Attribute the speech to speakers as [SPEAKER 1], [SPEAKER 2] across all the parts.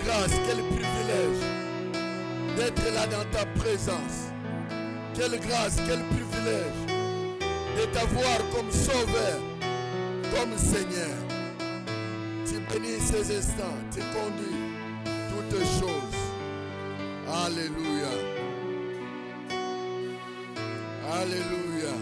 [SPEAKER 1] grâce, quel privilège d'être là dans ta présence. Quelle grâce, quel privilège de t'avoir comme sauveur, comme Seigneur. Tu bénis ces instants, tu conduis toutes choses. Alléluia. Alléluia.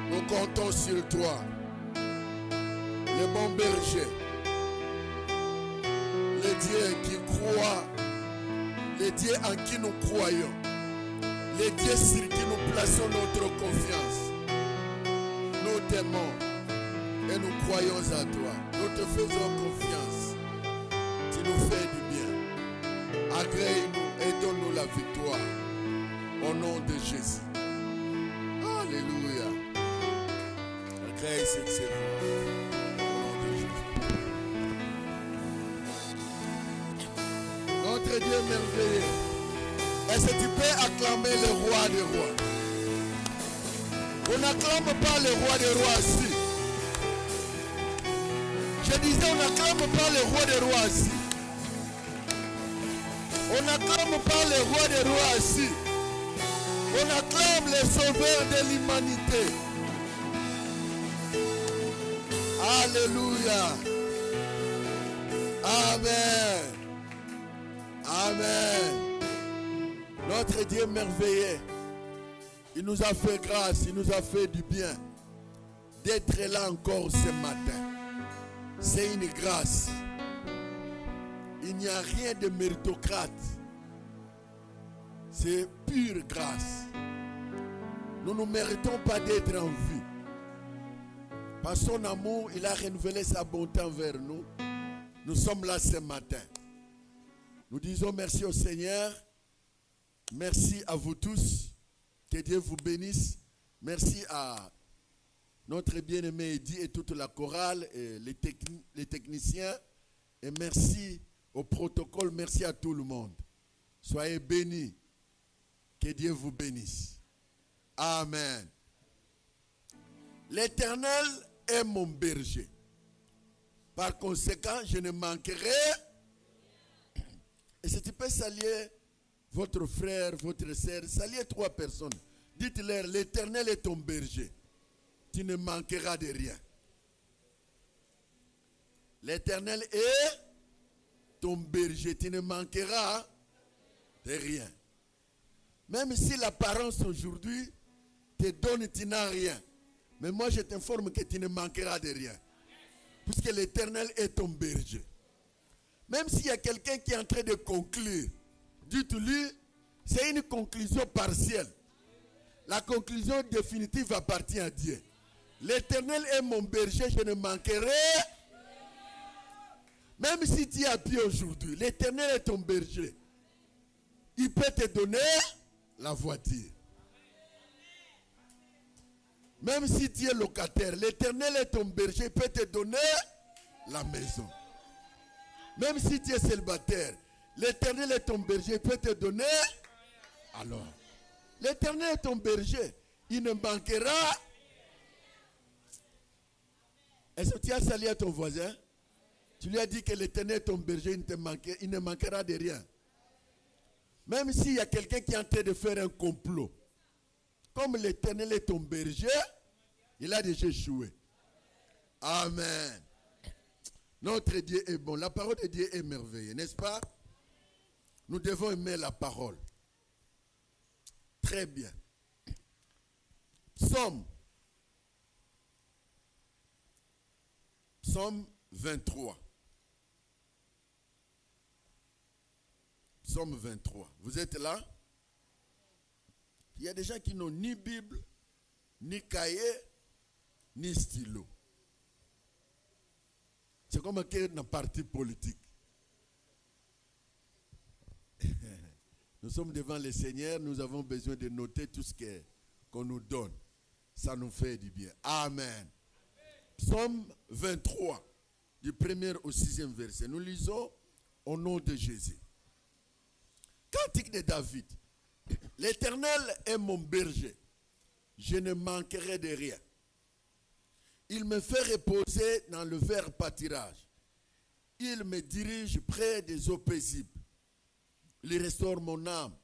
[SPEAKER 1] Nous comptons sur toi, le bon berger, le Dieu qui croit, le Dieu en qui nous croyons, le Dieu sur qui nous plaçons notre confiance. Nous t'aimons et nous croyons à toi. Nous te faisons confiance. Tu nous fais du bien. Agrée-nous et donne-nous la victoire. Au nom de Jésus. Alléluia. Agrée cette séquence. Au nom de Jésus. Notre Dieu merveilleux. Est-ce que tu peux acclamer le roi des rois? On n'acclame pas le roi des rois ici. Je disais, on n'acclame pas le roi des rois ici. On n'acclame pas le roi des rois ici. On acclame le sauveur de l'humanité. Alléluia. Amen. Amen. Notre Dieu merveilleux, il nous a fait grâce, il nous a fait du bien d'être là encore ce matin. C'est une grâce. Il n'y a rien de méritocrate. C'est pure grâce. Nous ne méritons pas d'être en vie. Par son amour, il a renouvelé sa bonté envers nous. Nous sommes là ce matin. Nous disons merci au Seigneur. Merci à vous tous. Que Dieu vous bénisse. Merci à notre bien-aimé Eddy et toute la chorale et les techniciens. Et merci au protocole. Merci à tout le monde. Soyez bénis. Que Dieu vous bénisse. Amen. L'Éternel est mon berger. Par conséquent, je ne manquerai. Et si tu peux saluer votre frère, votre sœur, saluez 3 personnes. Dites-leur, l'Éternel est ton berger. Tu ne manqueras de rien. L'Éternel est ton berger. Tu ne manqueras de rien. Même si l'apparence aujourd'hui te donne, tu n'as rien. Mais moi, je t'informe que tu ne manqueras de rien. Puisque l'Éternel est ton berger. Même s'il y a quelqu'un qui est en train de conclure, dites-lui, c'est une conclusion partielle. La conclusion définitive appartient à Dieu. L'Éternel est mon berger, je ne manquerai. Même si tu es à pied aujourd'hui, l'Éternel est ton berger. Il peut te donner la voiture. Même si tu es locataire, l'Éternel est ton berger, il peut te donner la maison. Même si tu es célibataire, l'Éternel est ton berger, il peut te donner. Alors, l'Éternel est ton berger, il ne manquera. Est-ce que tu as salué à ton voisin? Tu lui as dit que l'Éternel est ton berger, il ne manquera de rien. Même s'il y a quelqu'un qui est en train de faire un complot, comme l'Éternel est ton berger, il a déjà échoué. Amen. Notre Dieu est bon. La parole de Dieu est merveilleuse, n'est-ce pas? Nous devons aimer la parole. Très bien. Psaume 23. Psaume 23. Vous êtes là? Il y a des gens qui n'ont ni Bible, ni cahier, ni stylo. C'est comme un parti politique. Nous sommes devant le Seigneur, nous avons besoin de noter tout ce qu'on nous donne. Ça nous fait du bien. Amen. Psaume 23, du 1er au 6e verset. Nous lisons Au nom de Jésus. Cantique de David. L'Éternel est mon berger. Je ne manquerai de rien. Il me fait reposer dans le vert pâturage. Il me dirige près des eaux paisibles. Il restaure mon âme.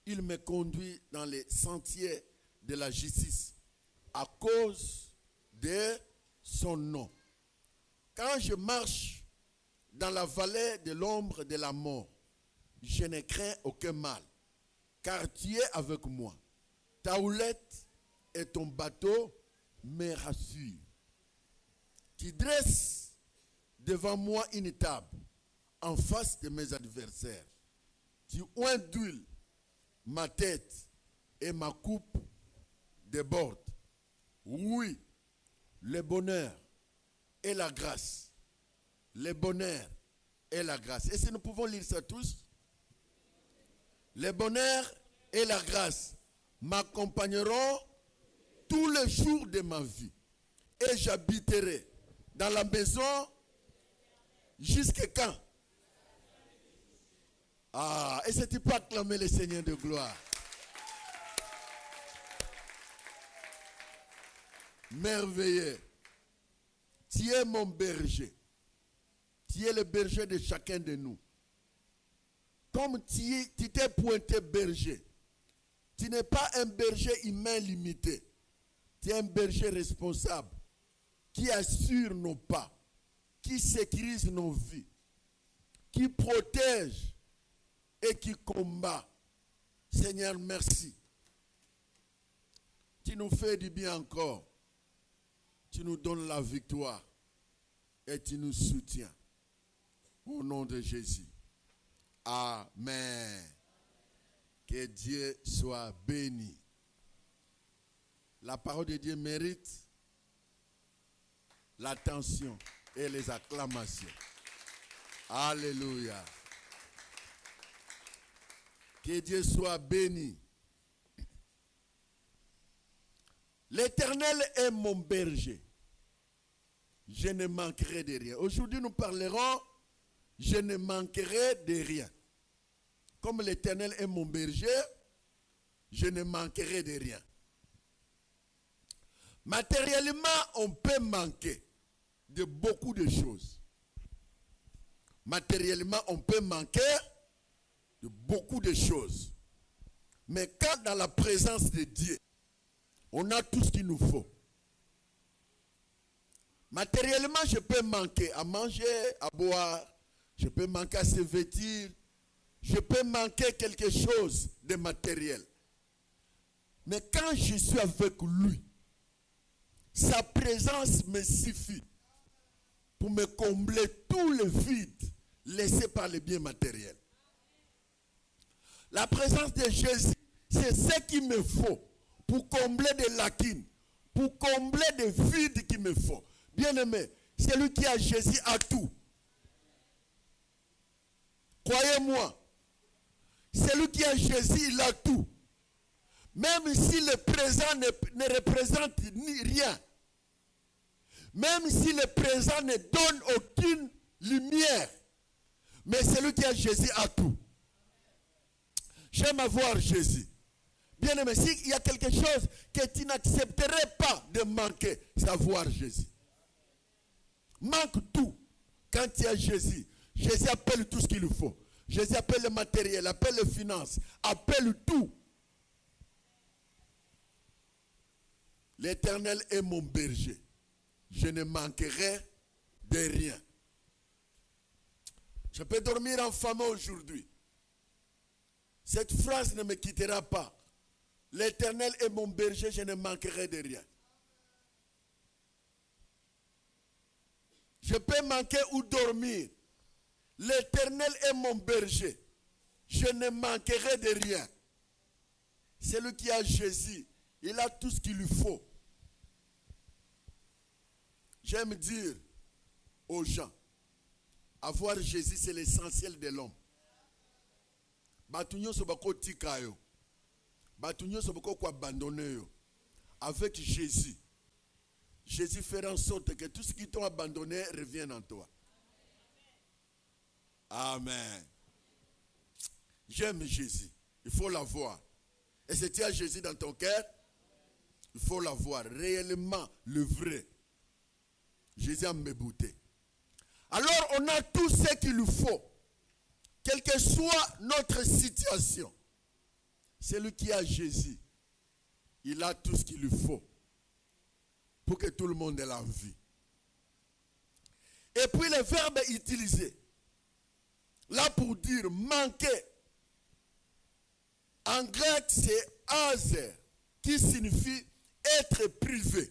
[SPEAKER 1] Il me conduit dans les sentiers de la justice à cause de son nom. Quand je marche dans la vallée de l'ombre de la mort, je ne crains aucun mal, car tu es avec moi. Ta houlette et ton bateau me rassurent. Tu dresses devant moi une table en face de mes adversaires. Tu oins d'huile ma tête et ma coupe déborde. Oui, le bonheur et la grâce. Le bonheur et la grâce. Et si nous pouvons lire ça tous? Le bonheur et la grâce m'accompagneront tous les jours de ma vie. Et j'habiterai dans la maison jusqu'à quand? Ah, et si tu peux acclamer le Seigneur de gloire. Merveilleux. Tu es mon berger. Tu es le berger de chacun de nous. Comme tu t'es pointé berger, tu n'es pas un berger humain limité. Tu es un berger responsable qui assure nos pas, qui sécurise nos vies, qui protège et qui combat. Seigneur, merci. Tu nous fais du bien encore. Tu nous donnes la victoire et tu nous soutiens. Au nom de Jésus. Amen. Que Dieu soit béni. La parole de Dieu mérite l'attention et les acclamations. Alléluia. Que Dieu soit béni. L'Éternel est mon berger. Je ne manquerai de rien. Aujourd'hui, nous parlerons, je ne manquerai de rien. Comme l'Éternel est mon berger, je ne manquerai de rien. Matériellement, on peut manquer de beaucoup de choses. Matériellement, on peut manquer de beaucoup de choses. Mais quand dans la présence de Dieu, on a tout ce qu'il nous faut. Matériellement, je peux manquer à manger, à boire. Je peux manquer à se vêtir. Je peux manquer quelque chose de matériel. Mais quand je suis avec lui, sa présence me suffit pour me combler tous les vides laissés par les biens matériels. La présence de Jésus, c'est ce qu'il me faut pour combler des lacunes, pour combler des vides qu'il me faut. Bien-aimé, celui qui a Jésus a tout. Croyez-moi, celui qui a Jésus, il a tout. Même si le présent ne représente ni rien, même si le présent ne donne aucune lumière, mais celui qui a Jésus a tout. J'aime avoir Jésus. Bien aimé, s'il y a quelque chose que tu n'accepterais pas de manquer, c'est avoir Jésus. Manque tout. Quand tu as Jésus, Jésus appelle tout ce qu'il faut. Jésus appelle le matériel, appelle les finances, appelle tout. L'Éternel est mon berger. Je ne manquerai de rien. Je peux dormir en famille aujourd'hui. Cette phrase ne me quittera pas. L'Éternel est mon berger, je ne manquerai de rien. Je peux manquer ou dormir. L'Éternel est mon berger. Je ne manquerai de rien. Celui qui a Jésus, il a tout ce qu'il lui faut. J'aime dire aux gens, avoir Jésus, c'est l'essentiel de l'homme. Batunyo sobako tikayo. Batunyo sobako ko abandonner yo. Avec Jésus, Jésus fera en sorte que tout ce qui t'ont abandonné revienne en toi. Amen. J'aime Jésus. Il faut l'avoir. Et si tu as Jésus dans ton cœur, il faut l'avoir. Réellement, le vrai. Jésus a mes beautés. Alors, on a tout ce qu'il nous faut. Quelle que soit notre situation. Celui qui a Jésus, il a tout ce qu'il lui faut. Pour que tout le monde ait l'envie. Et puis, le verbe utilisé. Là, pour dire manquer. En grec, c'est azer, qui signifie être privé.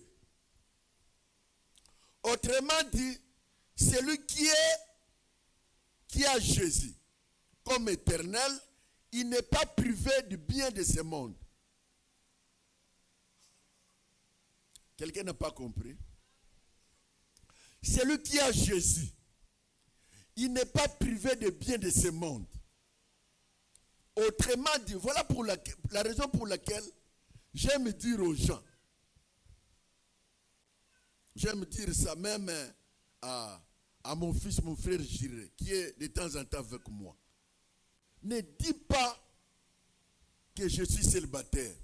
[SPEAKER 1] Autrement dit, celui qui a Jésus comme éternel, il n'est pas privé du bien de ce monde. Quelqu'un n'a pas compris? Celui qui a Jésus, il n'est pas privé du bien de ce monde. Autrement dit, voilà pour la raison pour laquelle j'aime dire aux gens, j'aime dire ça même à mon fils, mon frère Jiré, qui est de temps en temps avec moi. Ne dis pas que je suis célibataire.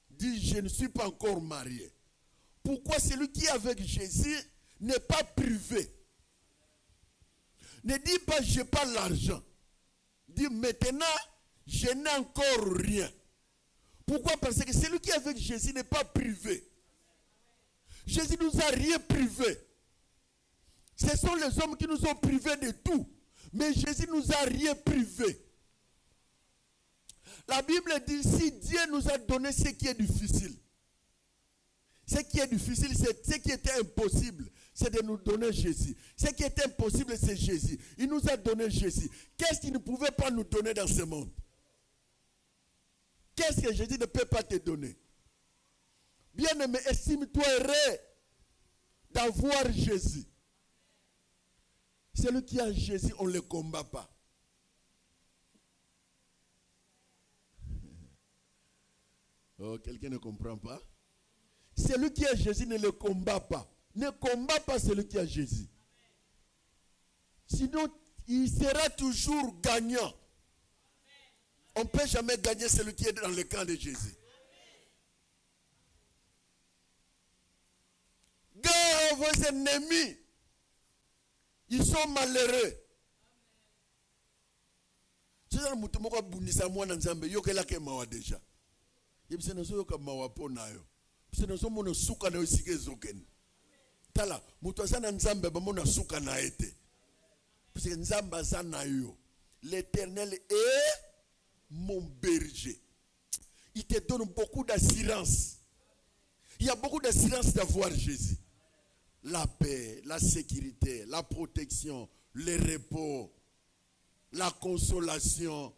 [SPEAKER 1] Dis, je ne suis pas encore marié. Pourquoi celui qui est avec Jésus n'est pas privé? Ne dis pas, je n'ai pas l'argent. Dis, maintenant, je n'ai encore rien. Pourquoi? Parce que celui qui est avec Jésus n'est pas privé. Jésus nous a rien privé. Ce sont les hommes qui nous ont privés de tout. Mais Jésus nous a rien privé. La Bible dit, si Dieu nous a donné ce qui est difficile, ce qui est difficile, c'est ce qui était impossible, c'est de nous donner Jésus. Ce qui est impossible, c'est Jésus. Il nous a donné Jésus. Qu'est-ce qu'il ne pouvait pas nous donner dans ce monde? Qu'est-ce que Jésus ne peut pas te donner? Bien-aimé, estime-toi heureux d'avoir Jésus. Celui qui a Jésus, on ne le combat pas. Oh, quelqu'un ne comprend pas? Celui qui a Jésus ne le combat pas. Ne combat pas celui qui a Jésus. Sinon, il sera toujours gagnant. On ne peut jamais gagner celui qui est dans le camp de Jésus. Gars, vos ennemis, ils sont malheureux. Tu sais, mutu moko bunisa mwana nzambe yokela ke mawa deja. Yebise nazo yoka mawa pona yo. Bise nazo mona suka na yosike zoken. Tala, mutu asana nzambe ba mona suka na ete. Bise nzamba sana yo. L'Éternel est mon berger. Il te donne beaucoup d'assurance. Il y a beaucoup d'assurance d'avoir Jésus. La paix, la sécurité, la protection, le repos, la consolation.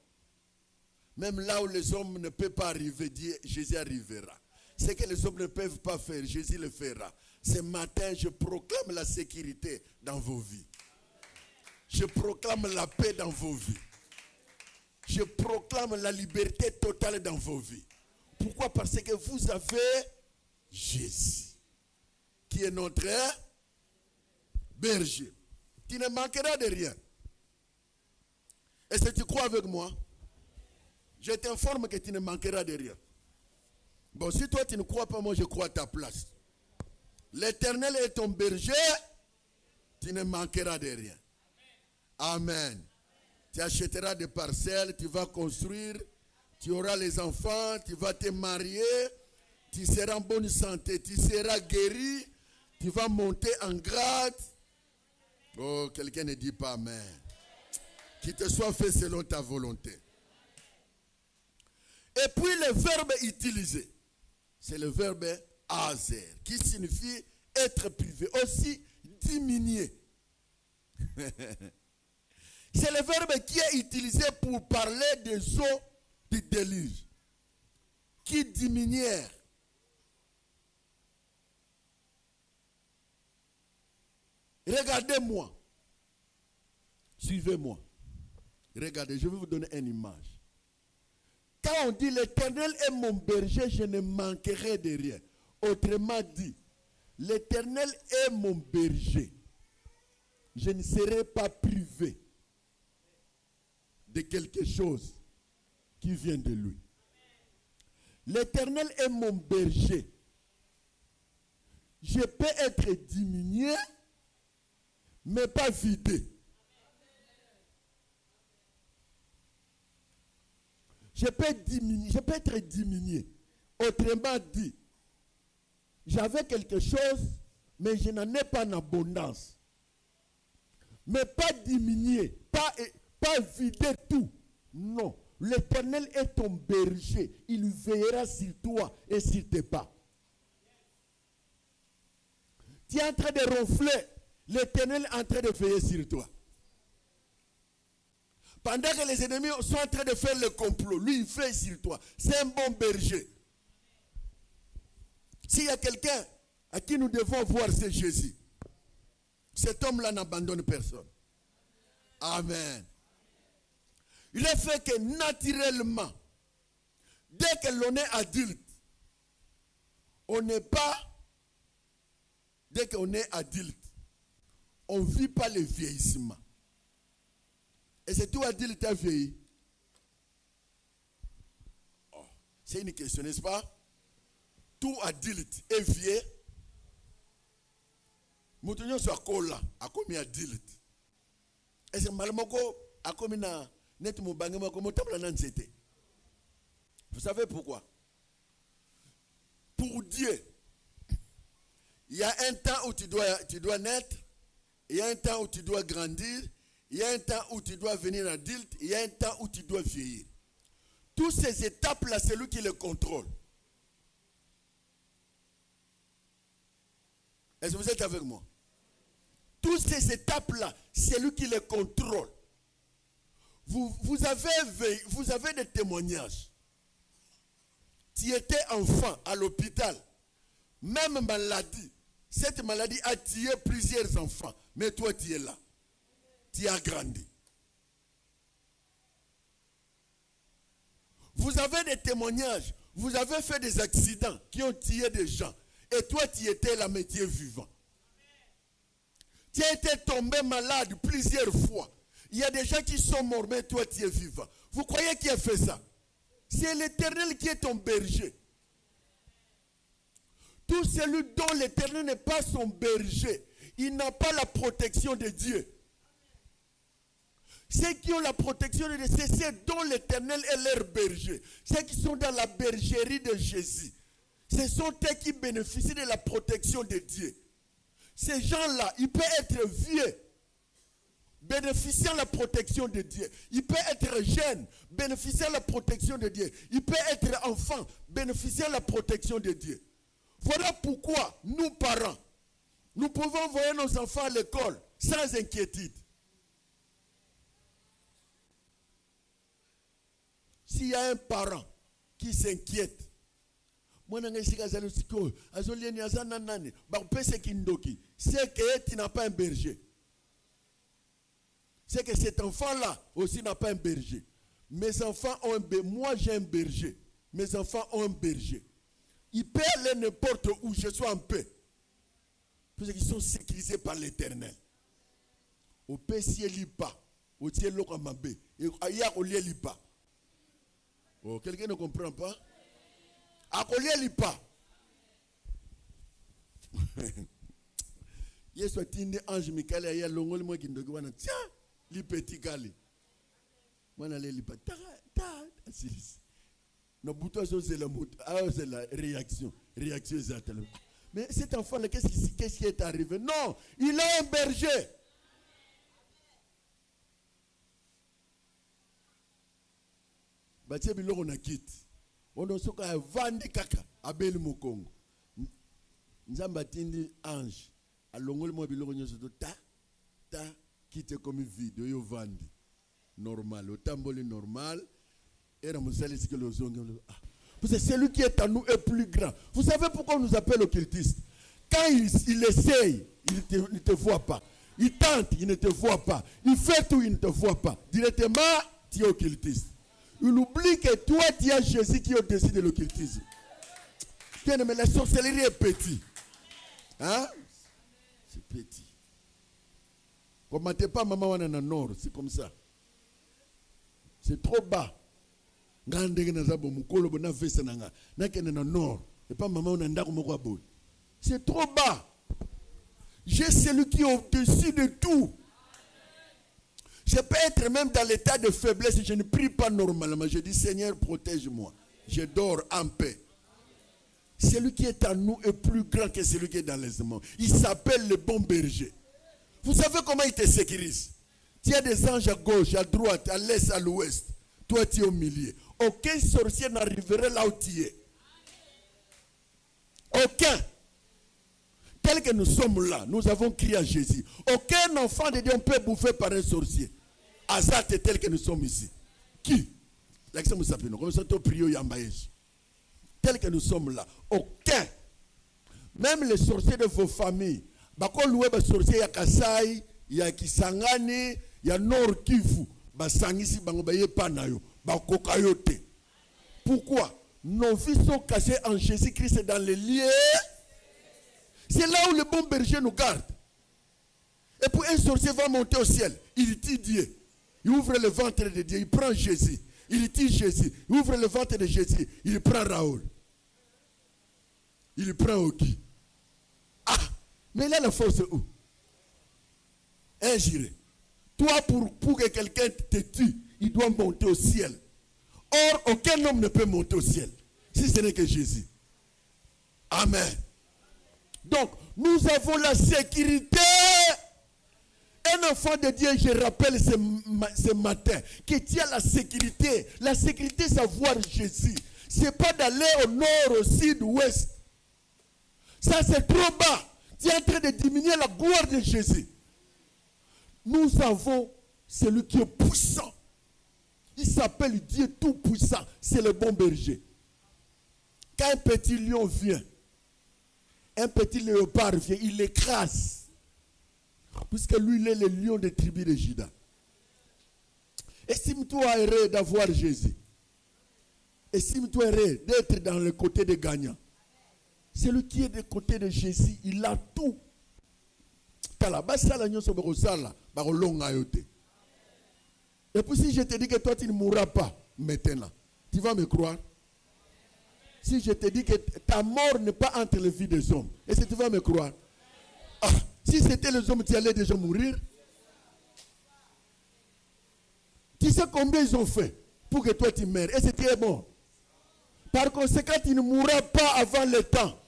[SPEAKER 1] Même là où les hommes ne peuvent pas arriver, Jésus arrivera. Ce que les hommes ne peuvent pas faire, Jésus le fera. Ce matin, je proclame la sécurité dans vos vies. Je proclame la paix dans vos vies. Je proclame la liberté totale dans vos vies. Pourquoi? Parce que vous avez Jésus, qui est notre berger. Tu ne manqueras de rien. Et si tu crois avec moi, je t'informe que tu ne manqueras de rien. Bon, si toi tu ne crois pas, moi je crois à ta place. L'Éternel est ton berger, tu ne manqueras de rien. Amen. Tu achèteras des parcelles, tu vas construire, tu auras les enfants, tu vas te marier, tu seras en bonne santé, tu seras guéri, tu vas monter en grade. Oh, quelqu'un ne dit pas amen. Qu'il te soit fait selon ta volonté. Et puis le verbe utilisé, c'est le verbe azer, qui signifie être privé, aussi diminuer. C'est le verbe qui est utilisé pour parler des eaux du déluge, qui diminuèrent. Regardez-moi. Suivez-moi. Regardez, je vais vous donner une image. Quand on dit l'Éternel est mon berger, je ne manquerai de rien. Autrement dit, l'Éternel est mon berger. je ne serai pas privé de quelque chose qui vient de lui. L'Éternel est mon berger. Je peux être diminué, mais pas vidé. Je peux être diminué. Autrement dit, j'avais quelque chose, mais je n'en ai pas en abondance. Mais pas diminué, pas vider tout. Non. L'Éternel est ton berger. Il veillera sur toi et sur tes pas. Tu es en train de ronfler. L'Éternel est en train de veiller sur toi. Pendant que les ennemis sont en train de faire le complot, lui, il veille sur toi. C'est un bon berger. S'il y a quelqu'un à qui nous devons voir, c'est Jésus. Cet homme-là n'abandonne personne. Amen. Il est fait que naturellement, dès que l'on est adulte, on n'est pas, dès qu'on est adulte, on ne vit pas le vieillissement. Et c'est tout adulte qui a vieilli. Oh, c'est une question, n'est-ce pas? Tout adulte est vieux. Moutonyo soit cola, a commis adulte. Et c'est malmoko, a commis na. Vous savez pourquoi? Pour Dieu, il y a un temps où tu dois naître, il y a un temps où tu dois grandir, il y a un temps où tu dois venir adulte, il y a un temps où tu dois vieillir. Toutes ces étapes-là, c'est lui qui les contrôle. Est-ce que vous êtes avec moi? Toutes ces étapes-là, c'est lui qui les contrôle. Vous avez des témoignages. Tu étais enfant à l'hôpital. Même maladie. Cette maladie a tué plusieurs enfants. Mais toi, tu es là. Tu as grandi. Vous avez des témoignages. Vous avez fait des accidents qui ont tué des gens. Et toi, tu étais là, mais tu es vivant. Tu as été tombé malade plusieurs fois. Il y a des gens qui sont morts, mais toi tu es vivant. Vous croyez qui a fait ça? C'est l'Éternel qui est ton berger. Tout celui dont l'Éternel n'est pas son berger, il n'a pas la protection de Dieu. Ceux qui ont la protection de Dieu, c'est ceux dont l'Éternel est leur berger. Ceux qui sont dans la bergerie de Jésus. Ce sont eux qui bénéficient de la protection de Dieu. Ces gens-là, ils peuvent être vieux, bénéficiant de la protection de Dieu. Il peut être jeune, bénéficiant de la protection de Dieu. Il peut être enfant, bénéficiant de la protection de Dieu. Voilà pourquoi, nous parents, nous pouvons envoyer nos enfants à l'école sans inquiétude. S'il y a un parent qui s'inquiète, c'est que tu n'as pas un berger. C'est que cet enfant-là aussi n'a pas un berger. Mes enfants ont un berger. Moi, j'ai un berger. Mes enfants ont un berger. Ils peuvent aller n'importe où, je sois en paix. Parce qu'ils sont sécurisés par l'Éternel. Au paix, si il n'y a pas, au tiers l'okamabé, et ailleurs, au lieu pas. Oh, quelqu'un ne comprend pas? À coller il pas. Il soit tinde ange Michael et il longo le moi qui ndoki wana tiens li petit kali. Wana le li pas ta asilis. No buto so c'est la moto, c'est la réaction exacte. Mais cet enfant là qu'est-ce qui est arrivé? Non, il a un berger. Batie biloko na kiti. Ondo soka vandi kaka abeli mokongo. Nzamba tindi ange. Alongoli mo biloko nyoso to ta kite comme vide yo vandi. Normal, otamboli normal. Et la musali que le zongo. C'est celui qui est en nous est plus grand. Vous savez pourquoi on nous appelle occultistes? Quand il essaye, il ne te voit pas. Il tente, il ne te voit pas. Il fait tout, il ne te voit pas. Directement, tu es occultiste. Il oublie que toi, tu as Jésus qui est au-dessus de l'occultisme. Bien, mais la sorcellerie est petite. Hein? C'est petit. Commentez pas maman wana na nord, c'est comme ça. C'est trop bas. Ngandenge na zabo mukolo bona veste nanga. Na kene na nord. Et pas maman wana ndako moko abol. C'est trop bas. J'ai celui qui est au-dessus de tout. Je peux être même dans l'état de faiblesse. Je ne prie pas normalement. Je dis Seigneur, protège-moi. Je dors en paix. Celui qui est en nous est plus grand que celui qui est dans les mondes. Il s'appelle le bon berger. Vous savez comment il te sécurise? Tu as des anges à gauche, à droite, à l'est, à l'ouest. Toi, tu es au milieu. Aucun sorcier n'arriverait là où tu es. Aucun. Tel que nous sommes là, nous avons crié à Jésus. Aucun enfant de Dieu ne peut bouffer par un sorcier. Azat est tel que nous sommes ici. Qui? L'exemple s'appelle nous. Comme ça, tu pries au Yambaïs. Tel que nous sommes là. Aucun. Même les sorciers de vos familles. Bako loué ba sorcier ya Kasai, ya Kisangani, ya Nord Kivu. Ba sangisi bango ba yepa na yo. Ba kokayote. Pourquoi? Nos vies sont cachées en Jésus-Christ dans les lieux. C'est là où le bon berger nous garde. Et puis un sorcier va monter au ciel. Il dit Dieu. Il ouvre le ventre de Dieu. Il prend Jésus. Il dit Jésus. Il ouvre le ventre de Jésus. Il prend Raoul. Il prend Oki. Ah, mais là la force est où? Ingéré. Toi, pour que quelqu'un te tue, il doit monter au ciel. Or, aucun homme ne peut monter au ciel. Si ce n'est que Jésus. Amen. Donc, nous avons la sécurité. Un enfant de Dieu, je rappelle ce matin, que tu as la sécurité. La sécurité, c'est voir Jésus. Ce n'est pas d'aller au nord, au sud, au ouest. Ça, c'est trop bas. Tu es en train de diminuer la gloire de Jésus. Nous avons celui qui est puissant. Il s'appelle Dieu tout-puissant. C'est le bon berger. Quand un petit lion vient, un petit léopard vient, il l'écrase. Puisque lui, il est le lion des tribus de Juda. Estime-toi heureux d'avoir Jésus. Estime-toi heureux d'être dans le côté des gagnants. Celui qui est du côté de Jésus, il a tout. Et puis si je te dis que toi tu ne mourras pas maintenant, tu vas me croire? Si je te dis que ta mort n'est pas entre les vies des hommes, est-ce que tu vas me croire? Ah, si c'était les hommes, tu allais déjà mourir. Tu sais combien ils ont fait pour que toi tu meurs? Et c'était bon. Par conséquent, tu ne mourras pas avant le temps.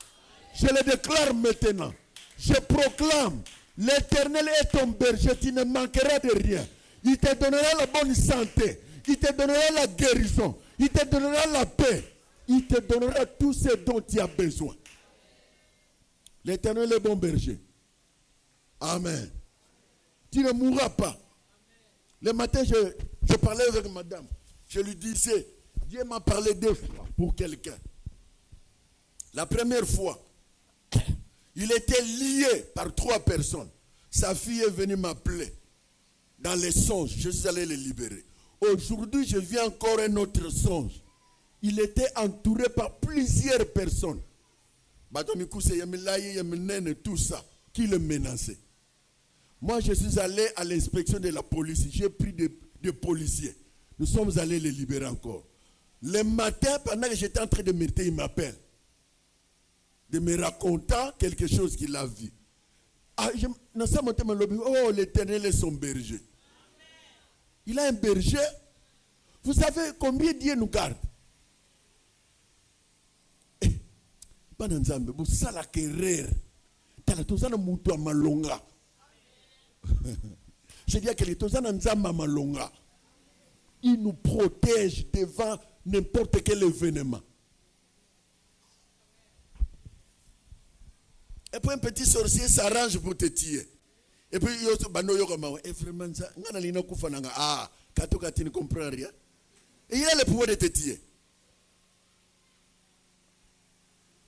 [SPEAKER 1] Je le déclare maintenant. Je proclame, l'Éternel est ton berger, tu ne manqueras de rien. Il te donnera la bonne santé. Il te donnera la guérison. Il te donnera la paix. Il te donnera tout ce dont tu as besoin. L'Éternel est bon berger. Amen. Tu ne mourras pas. Le matin, je parlais avec madame. Je lui disais, Dieu m'a parlé 2 fois pour quelqu'un. La première fois, il était lié par 3 personnes. Sa fille est venue m'appeler. Dans les songes, je suis allé le libérer. Aujourd'hui, je viens encore un autre songe. Il était entouré par plusieurs personnes. Tout ça, qui le menaçait. Moi, je suis allé à l'inspection de la police. J'ai pris des policiers. Nous sommes allés les libérer encore. Le matin, pendant que j'étais en train de méditer, il m'appelle. De me raconter quelque chose qu'il a vu. Ah, oh, l'Éternel est son berger. Il a un berger. Vous savez combien Dieu nous garde? Je dis que les Malonga, il nous protège devant n'importe quel événement. Et puis un petit sorcier s'arrange pour te tuer. Et puis il y a vraiment ça. Ah, tu ne comprends rien. Et il a le pouvoir de te tuer.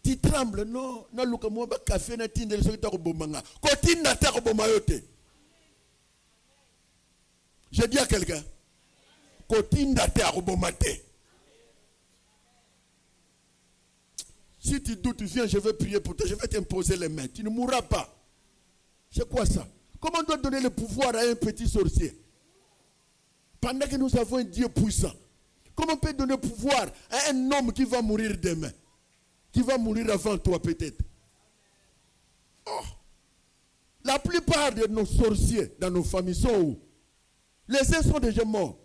[SPEAKER 1] Tu trembles, non, non, moi, café, na tinde le solitaire au bomanga. Continue na terre au bomayote. Je dis à quelqu'un, continue na terre au bomate. Si tu doutes, viens, je vais prier pour toi, je vais t'imposer les mains. Tu ne mourras pas. C'est quoi ça? Comment on doit donner le pouvoir à un petit sorcier? Pendant que nous avons un Dieu puissant. Comment on peut donner le pouvoir à un homme qui va mourir demain? Qui va mourir avant toi peut-être? Oh. La plupart de nos sorciers dans nos familles sont où? Les uns sont déjà morts.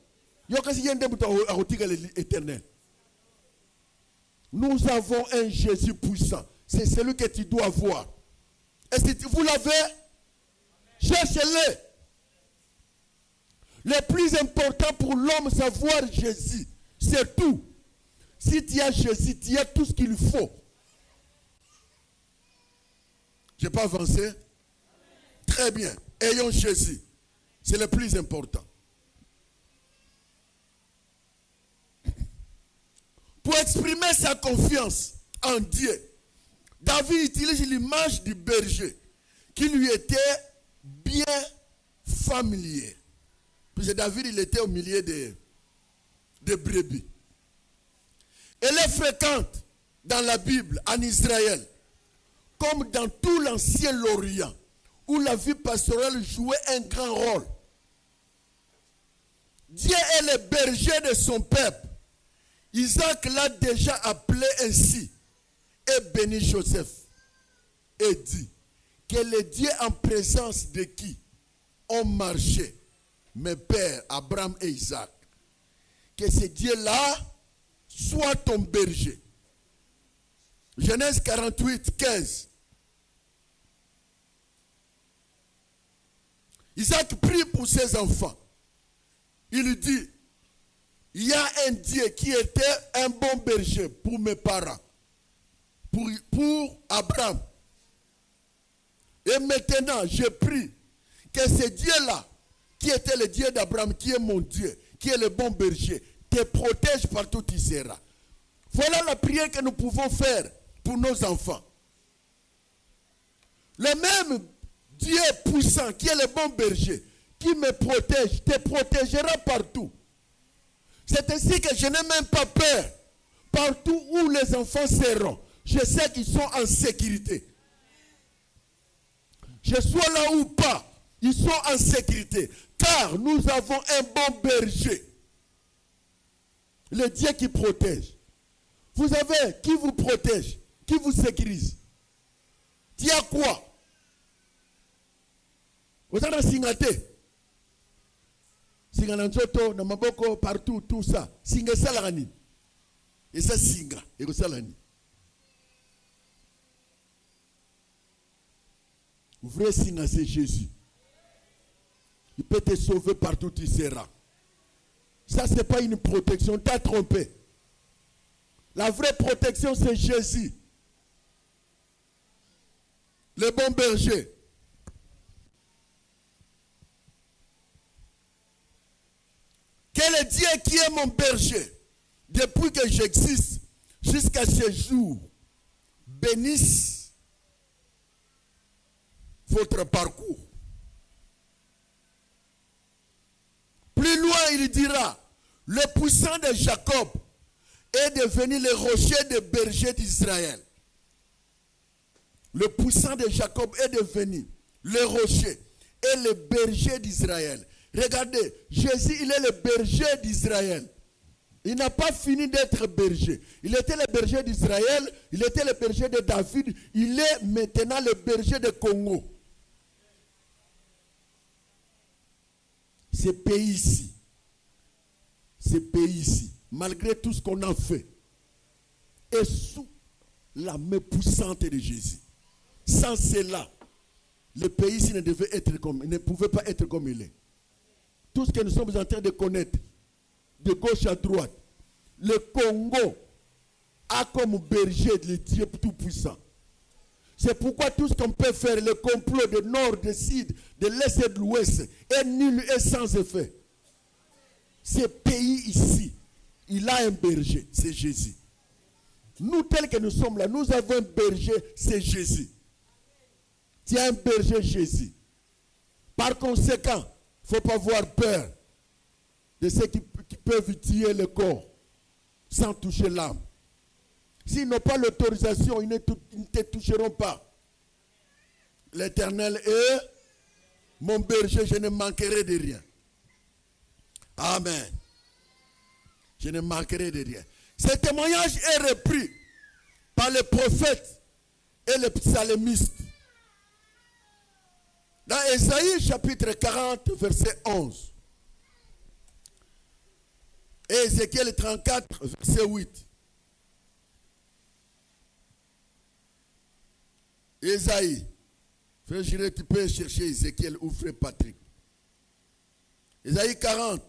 [SPEAKER 1] Nous avons un Jésus puissant. C'est celui que tu dois voir. Est-ce que vous l'avez? Cherchez-le. Le plus important pour l'homme, c'est voir Jésus. C'est tout. Si tu as Jésus, tu as tout ce qu'il faut. Je n'ai pas avancé? Très bien. Ayons Jésus. C'est le plus important. Pour exprimer sa confiance en Dieu, David utilise l'image du berger qui lui était bien familier. Puisque David, il était au milieu des brebis. Elle est fréquente dans la Bible, en Israël, comme dans tout l'Ancien Orient, où la vie pastorale jouait un grand rôle. Dieu est le berger de son peuple. Isaac l'a déjà appelé ainsi et béni Joseph et dit que le Dieu en présence de qui ont marché mes pères Abraham et Isaac, que ce Dieu-là soit ton berger. Genèse 48, 15. Isaac prie pour ses enfants. Il lui dit, il y a un Dieu qui était un bon berger pour mes parents, pour Abraham. Et maintenant, je prie que ce Dieu-là, qui était le Dieu d'Abraham, qui est mon Dieu, qui est le bon berger, te protège partout où tu seras. Voilà la prière que nous pouvons faire pour nos enfants. Le même Dieu puissant, qui est le bon berger, qui me protège, te protégera partout. C'est ainsi que je n'ai même pas peur. Partout où les enfants seront, je sais qu'ils sont en sécurité. Je sois là ou pas, ils sont en sécurité. Car nous avons un bon berger. Le Dieu qui protège. Vous avez qui vous protège, qui vous sécurise. Tu as quoi? Vous avez signaté. Singa nzoto na maboko partout tout ça. Singa salani. Et ça singa et salani. Vrai singa c'est Jésus. Il peut te sauver partout où tu seras. Ça c'est pas une protection, t'as trompé. La vraie protection c'est Jésus. Le bon berger. Quel est Dieu qui est mon berger depuis que j'existe jusqu'à ce jour, bénisse votre parcours. Plus loin, il dira, le puissant de Jacob est devenu le rocher de berger d'Israël. Le puissant de Jacob est devenu le rocher et le berger d'Israël. Regardez, Jésus, il est le berger d'Israël. Il n'a pas fini d'être berger. Il était le berger d'Israël, il était le berger de David, il est maintenant le berger de Congo. Ce pays ici, malgré tout ce qu'on a fait, est sous la main puissante de Jésus. Sans cela, le pays ici ne pouvait pas être comme il est. Tout ce que nous sommes en train de connaître, de gauche à droite, le Congo a comme berger le Dieu tout-puissant. C'est pourquoi tout ce qu'on peut faire, le complot de nord, de sud, de l'est et de l'ouest, est nul et sans effet. Ce pays ici, il a un berger, c'est Jésus. Nous, tels que nous sommes là, nous avons un berger, c'est Jésus. Tu as un berger, Jésus. Par conséquent, il ne faut pas avoir peur de ceux qui peuvent tuer le corps sans toucher l'âme. S'ils n'ont pas l'autorisation, ils ne te toucheront pas. L'Éternel est mon berger, je ne manquerai de rien. Amen. Je ne manquerai de rien. Ce témoignage est repris par les prophètes et les psalmistes. Dans Ésaïe chapitre 40, verset 11. Et Ézéchiel 34, verset 8. Ésaïe. Frère Giré, tu peux chercher Ézéchiel ou Frère Patrick. Ésaïe 40,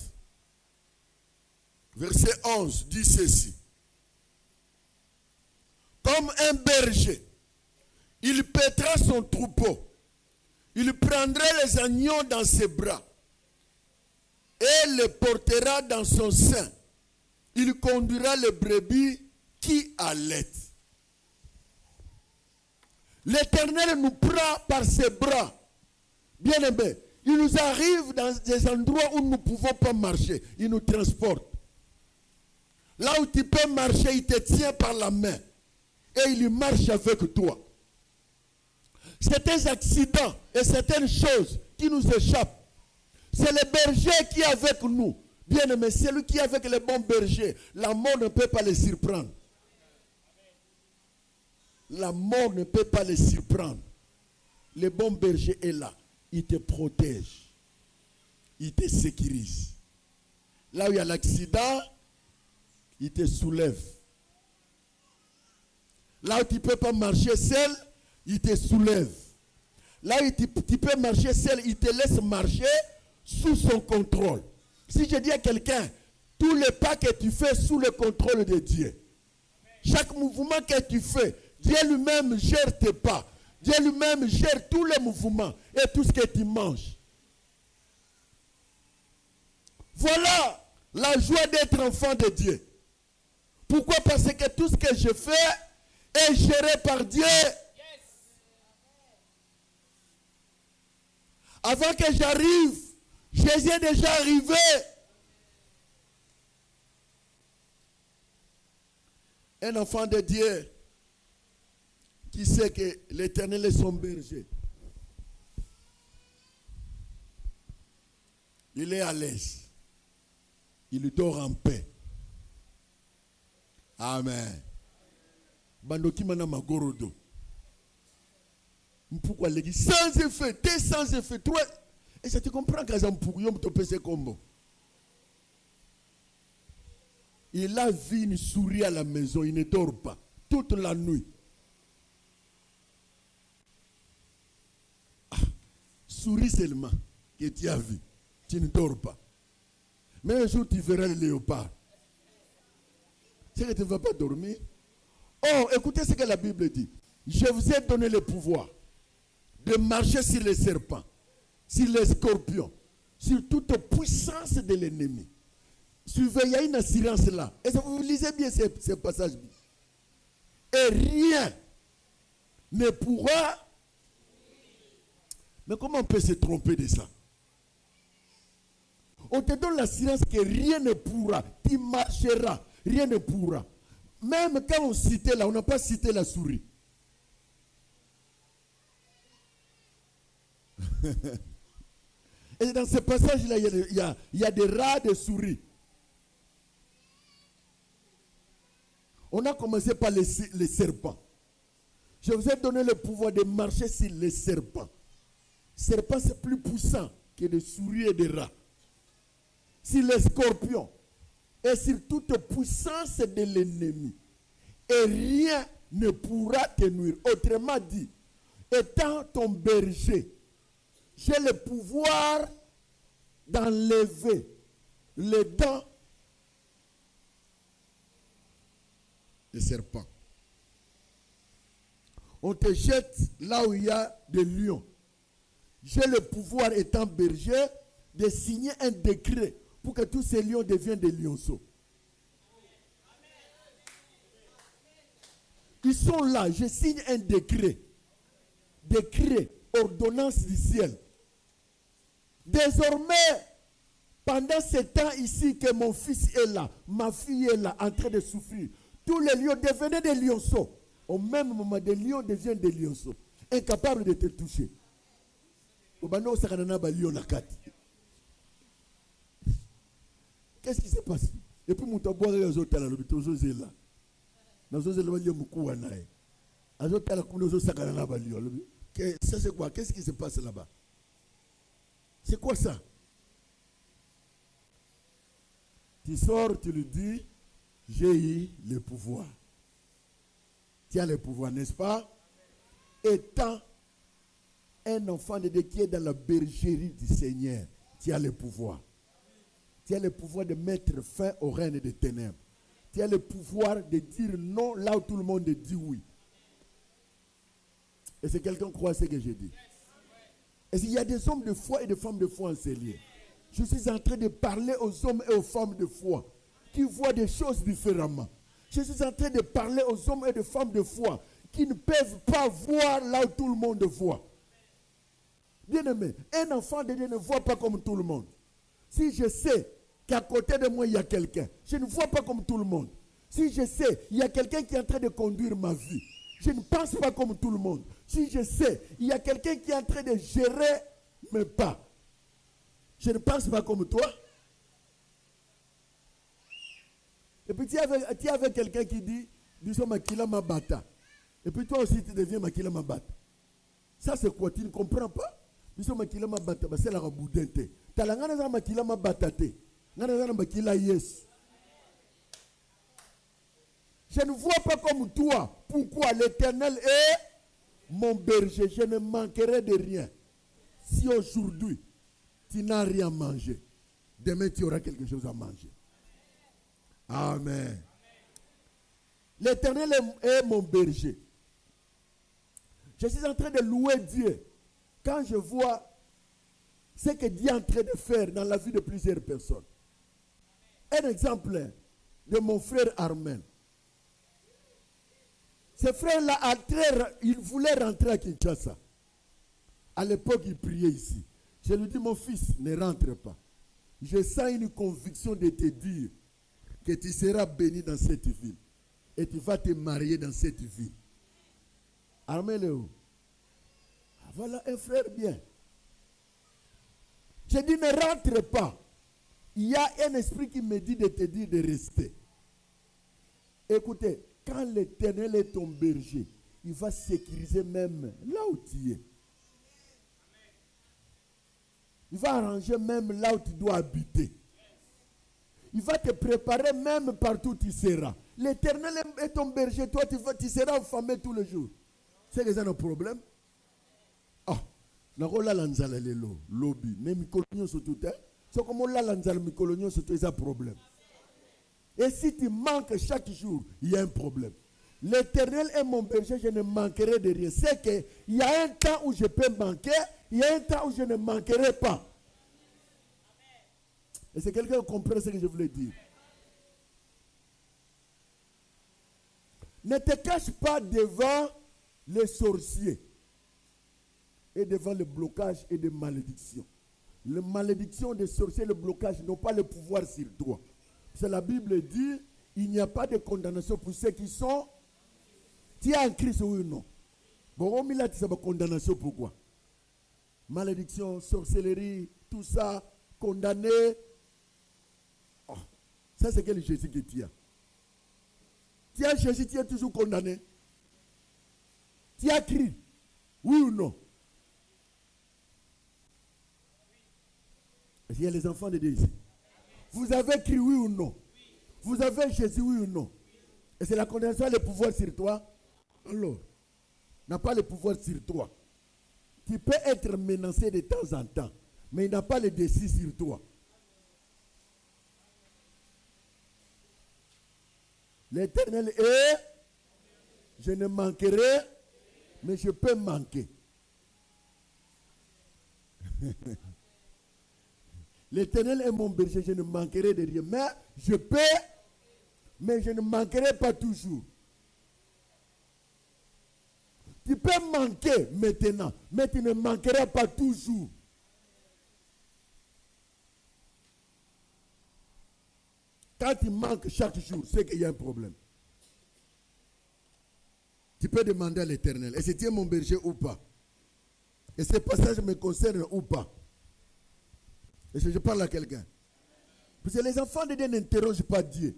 [SPEAKER 1] verset 11, dit ceci. Comme un berger, il paîtra son troupeau. Il prendra les agneaux dans ses bras et les portera dans son sein. Il conduira les brebis qui allaitent. L'Éternel nous prend par ses bras. Bien aimé, il nous arrive dans des endroits où nous ne pouvons pas marcher. Il nous transporte. Là où tu peux marcher, il te tient par la main. Et il marche avec toi. Certains accidents et certaines choses qui nous échappent, c'est le berger qui est avec nous. Bien aimé, celui qui est avec les bons bergers, la mort ne peut pas les surprendre. La mort ne peut pas les surprendre. Le bon berger est là. Il te protège. Il te sécurise. Là où il y a l'accident, il te soulève. Là où tu ne peux pas marcher seul, il te soulève. Là où tu peux marcher seul, il te laisse marcher sous son contrôle. Si je dis à quelqu'un, tous les pas que tu fais sous le contrôle de Dieu. Chaque mouvement que tu fais, Dieu lui-même gère tes pas. Dieu lui-même gère tous les mouvements et tout ce que tu manges. Voilà la joie d'être enfant de Dieu. Pourquoi? Parce que tout ce que je fais est géré par Dieu. Avant que j'arrive, Jésus est déjà arrivé. Un enfant de Dieu qui sait que l'Éternel est son berger. Il est à l'aise. Il dort en paix. Amen. Bandoki mana magorodo. Pourquoi les sans effet, t'es sans effet, toi. Et ça te comprend quand j'en pour yom te pèse combo. Il a vu une souris à la maison, il ne dort pas toute la nuit. Souris seulement que tu as vu, tu ne dors pas. Mais un jour tu verras le léopard. C'est que tu ne vas pas dormir. Oh, écoutez ce que la Bible dit. Je vous ai donné le pouvoir de marcher sur les serpents, sur les scorpions, sur toute puissance de l'ennemi. Suivez, il y a une assurance là. Et vous lisez bien ces passages. Et rien ne pourra. Mais comment on peut se tromper de ça? On te donne l'assurance que rien ne pourra. Tu marcheras. Rien ne pourra. Même quand on citait là, on n'a pas cité la souris. Et dans ce passage-là, il y a des rats de souris. On a commencé par les serpents. Je vous ai donné le pouvoir de marcher sur les serpents. Serpent, c'est plus puissant que des souris et des rats. Sur les scorpions et sur toute puissance de l'ennemi. Et rien ne pourra te nuire. Autrement dit, étant ton berger, j'ai le pouvoir d'enlever les dents des serpents. On te jette là où il y a des lions. J'ai le pouvoir, étant berger, de signer un décret pour que tous ces lions deviennent des lionceaux. Ils sont là, je signe un décret. Décret, ordonnance du ciel. Désormais, pendant ce temps ici que mon fils est là, ma fille est là, en train de souffrir, tous les lions devenaient des lionceaux. Au même moment, des lions deviennent des lionceaux, incapables de te toucher. Qu'est-ce qui se passe? Et puis, mon tabouare est à la lobby, là. Ça c'est quoi? Qu'est-ce qui se passe là-bas? C'est quoi ça? Tu sors, tu lui dis, j'ai eu le pouvoir. Tu as le pouvoir, n'est-ce pas? Étant un enfant de Dieu qui est dans la bergerie du Seigneur, tu as le pouvoir. Tu as le pouvoir de mettre fin au règne des ténèbres. Tu as le pouvoir de dire non là où tout le monde dit oui. Est-ce que quelqu'un croit ce que je dis? Est-ce qu'il y a des hommes de foi et des femmes de foi en ces lieux? Je suis en train de parler aux hommes et aux femmes de foi qui voient des choses différemment. Je suis en train de parler aux hommes et aux femmes de foi qui ne peuvent pas voir là où tout le monde voit. Bien-aimé, un enfant de Dieu ne voit pas comme tout le monde. Si je sais qu'à côté de moi, il y a quelqu'un, je ne vois pas comme tout le monde. Si je sais, il y a quelqu'un qui est en train de conduire ma vie, je ne pense pas comme tout le monde. Si je sais, il y a quelqu'un qui est en train de gérer mes pas, je ne pense pas comme toi. Et puis tu avais quelqu'un qui dit, disons Makila Mabata. Et puis toi aussi tu deviens Makila Mabata. Ça c'est quoi? Tu ne comprends pas? Disons Makila Mabata, c'est la raboudente. Talangana Makila Mabata te. Ngana Makila yes. Je ne vois pas comme toi. Pourquoi? L'Éternel est mon berger. Je ne manquerai de rien. Si aujourd'hui, tu n'as rien mangé, demain tu auras quelque chose à manger. Amen. L'Éternel est mon berger. Je suis en train de louer Dieu quand je vois ce que Dieu est en train de faire dans la vie de plusieurs personnes. Un exemple de mon frère Armen. Ce frère-là, il voulait rentrer à Kinshasa. À l'époque, il priait ici. Je lui dis, mon fils, ne rentre pas. Je sens une conviction de te dire que tu seras béni dans cette ville. Et tu vas te marier dans cette ville. Armen Léo. Voilà un frère bien. Je dis, ne rentre pas. Il y a un esprit qui me dit de te dire de rester. Écoutez, quand l'Éternel est ton berger, il va sécuriser même là où tu es. Il va arranger même là où tu dois habiter. Il va te préparer même partout où tu seras. L'Éternel est ton berger, toi tu seras affamé tous les jours. C'est que ça un problème. Ah, nakola lanzala lelo lobby, mais mikolonyo surtout hein. C'est comme on l'a lanzala mikolonyo surtout c'est un problème. Et si tu manques chaque jour, il y a un problème. L'Éternel est mon berger, je ne manquerai de rien. C'est qu'il y a un temps où je peux manquer, il y a un temps où je ne manquerai pas. Et c'est quelqu'un qui comprend ce que je voulais dire. Ne te cache pas devant les sorciers et devant le blocage et les malédictions. Les malédictions des sorciers et le blocage n'ont pas le pouvoir sur toi. C'est la Bible dit, il n'y a pas de condamnation pour ceux qui sont. Tu es en Christ, oui ou non? Bon, on a dit ça, condamnation pourquoi? Malédiction, sorcellerie, tout ça, condamné. Oh, ça c'est quel Jésus que tu as? Tu as Jésus, tu es toujours condamné. Tu as crié, oui ou non? Est-ce qu'il y a les enfants de Dieu ici? Vous avez crié oui ou non? Vous avez Jésus oui ou non? Et c'est la condamnation a le pouvoir sur toi? Alors, n'a pas le pouvoir sur toi. Tu peux être menacé de temps en temps, mais il n'a pas le dessus sur toi. L'Éternel est, je ne manquerai, mais je peux manquer. L'Éternel est mon berger, je ne manquerai de rien. Mais je peux, mais je ne manquerai pas toujours. Tu peux manquer maintenant, mais tu ne manqueras pas toujours. Quand tu manques chaque jour, c'est qu'il y a un problème. Tu peux demander à l'Éternel, est-ce que tu es mon berger ou pas? Et ce passage me concerne ou pas? Et je parle à quelqu'un. Parce que les enfants de Dieu n'interrogent pas Dieu.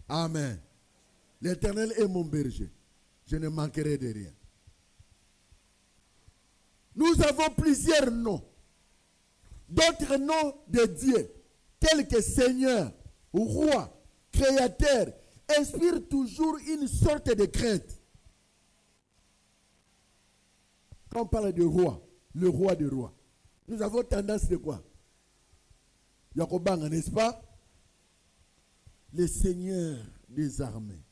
[SPEAKER 1] Amen. L'Éternel est mon berger. Je ne manquerai de rien. Nous avons plusieurs noms. D'autres noms de Dieu, tels que Seigneur, Roi, Créateur, inspirent toujours une sorte de crainte. Quand on parle de roi, le roi des rois, nous avons tendance de quoi? Yakobanga, n'est-ce pas? Le Seigneur des armées,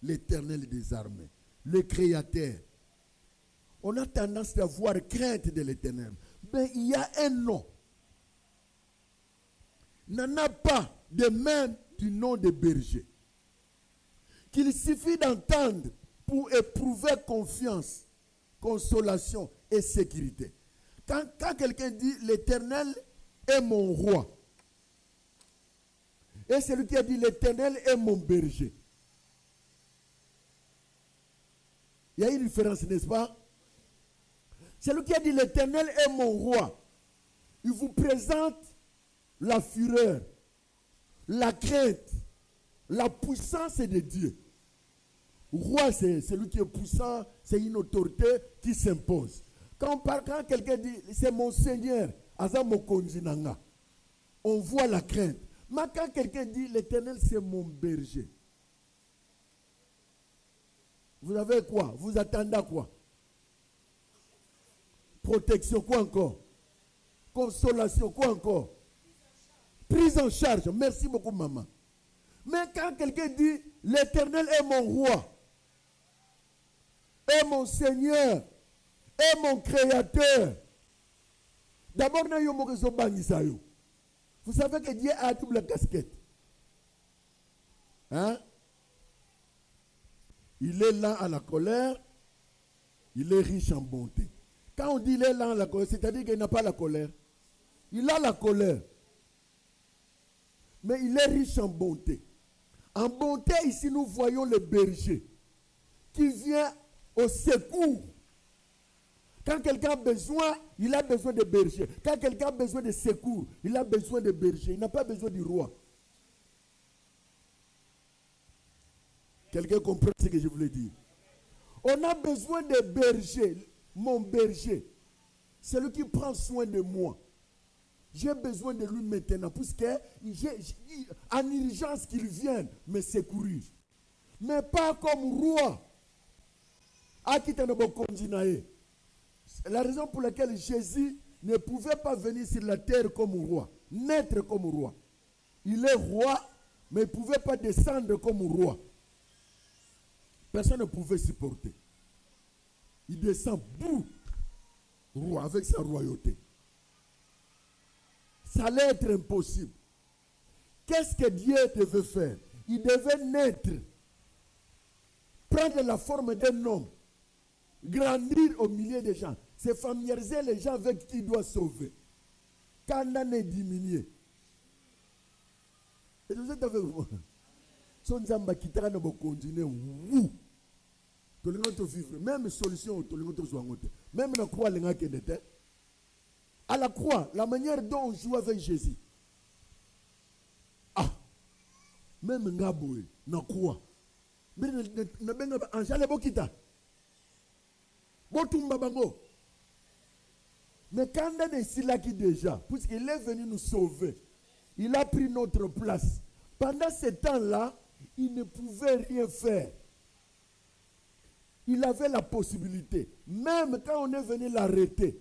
[SPEAKER 1] l'Éternel des armées, le Créateur. On a tendance d'avoir crainte de l'Éternel. Mais il y a un nom. N'en a pas de même du nom de berger. Qu'il suffit d'entendre pour éprouver confiance, consolation et sécurité. Quand quelqu'un dit l'Éternel est mon roi, et celui qui a dit l'Éternel est mon berger, il y a une différence, n'est-ce pas? Celui qui a dit l'Éternel est mon roi, il vous présente la fureur, la crainte, la puissance de Dieu. Roi, c'est celui qui est puissant, c'est une autorité qui s'impose. Quand quelqu'un dit c'est mon Seigneur, on voit la crainte. Mais quand quelqu'un dit l'Éternel c'est mon berger, vous avez quoi? Vous attendez à quoi? Protection, quoi encore? Consolation, quoi encore? Prise en charge. Merci beaucoup, maman. Mais quand quelqu'un dit l'Éternel est mon roi, est mon Seigneur, est mon Créateur, d'abord, vous savez que Dieu a double casquette. Hein? Il est lent à la colère, il est riche en bonté. Quand on dit il est lent à la colère, c'est-à-dire qu'il n'a pas la colère. Il a la colère. Mais il est riche en bonté. En bonté, ici, nous voyons le berger qui vient au secours. Quand quelqu'un a besoin, il a besoin de berger. Quand quelqu'un a besoin de secours, il a besoin de berger. Il n'a pas besoin du roi. Quelqu'un comprend ce que je voulais dire? On a besoin de berger. Mon berger, celui qui prend soin de moi. J'ai besoin de lui maintenant, puisque en urgence qu'il vienne me secourir. Mais pas comme roi. La raison pour laquelle Jésus ne pouvait pas venir sur la terre comme roi, naître comme roi. Il est roi, mais il ne pouvait pas descendre comme roi. Personne ne pouvait supporter. Il descend bout, roi, avec sa royauté. Ça allait être impossible. Qu'est-ce que Dieu devait faire? Il devait naître, prendre la forme d'un homme, grandir au milieu des gens, se familiariser les gens avec qui il doit sauver. Quand on est diminué. Et vous êtes avec moi. Son Zamba qui traîne pour continuer. Même solution, même la croix, à la croix, la manière dont on joue avec Jésus. Ah, même Ngaboué, na croix. Mais Anjale Bokita. Botumba Bango. Mais quand on est ici là qui déjà, puisqu'il est venu nous sauver, il a pris notre place. Pendant ce temps-là, il ne pouvait rien faire. Il avait la possibilité. Même quand on est venu l'arrêter,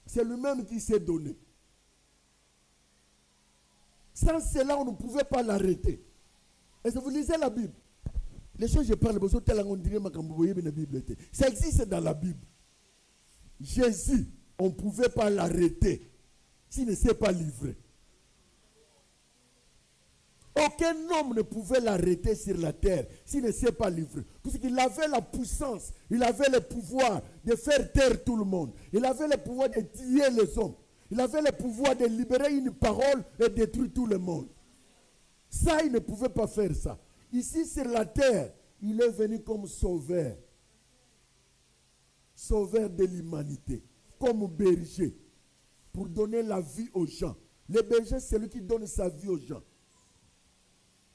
[SPEAKER 1] c'est lui-même qui s'est donné. Sans cela, on ne pouvait pas l'arrêter. Est-ce que vous lisez la Bible? Les choses que je parle, ça existe dans la Bible. Jésus, on ne pouvait pas l'arrêter s'il ne s'est pas livré. Aucun homme ne pouvait l'arrêter sur la terre s'il ne s'est pas livré. Parce qu'il avait la puissance, il avait le pouvoir de faire taire tout le monde. Il avait le pouvoir de tuer les hommes. Il avait le pouvoir de libérer une parole et détruire tout le monde. Ça, il ne pouvait pas faire ça. Ici, sur la terre, il est venu comme sauveur. sauveur de l'humanité, comme berger, pour donner la vie aux gens. Le berger, c'est lui qui donne sa vie aux gens.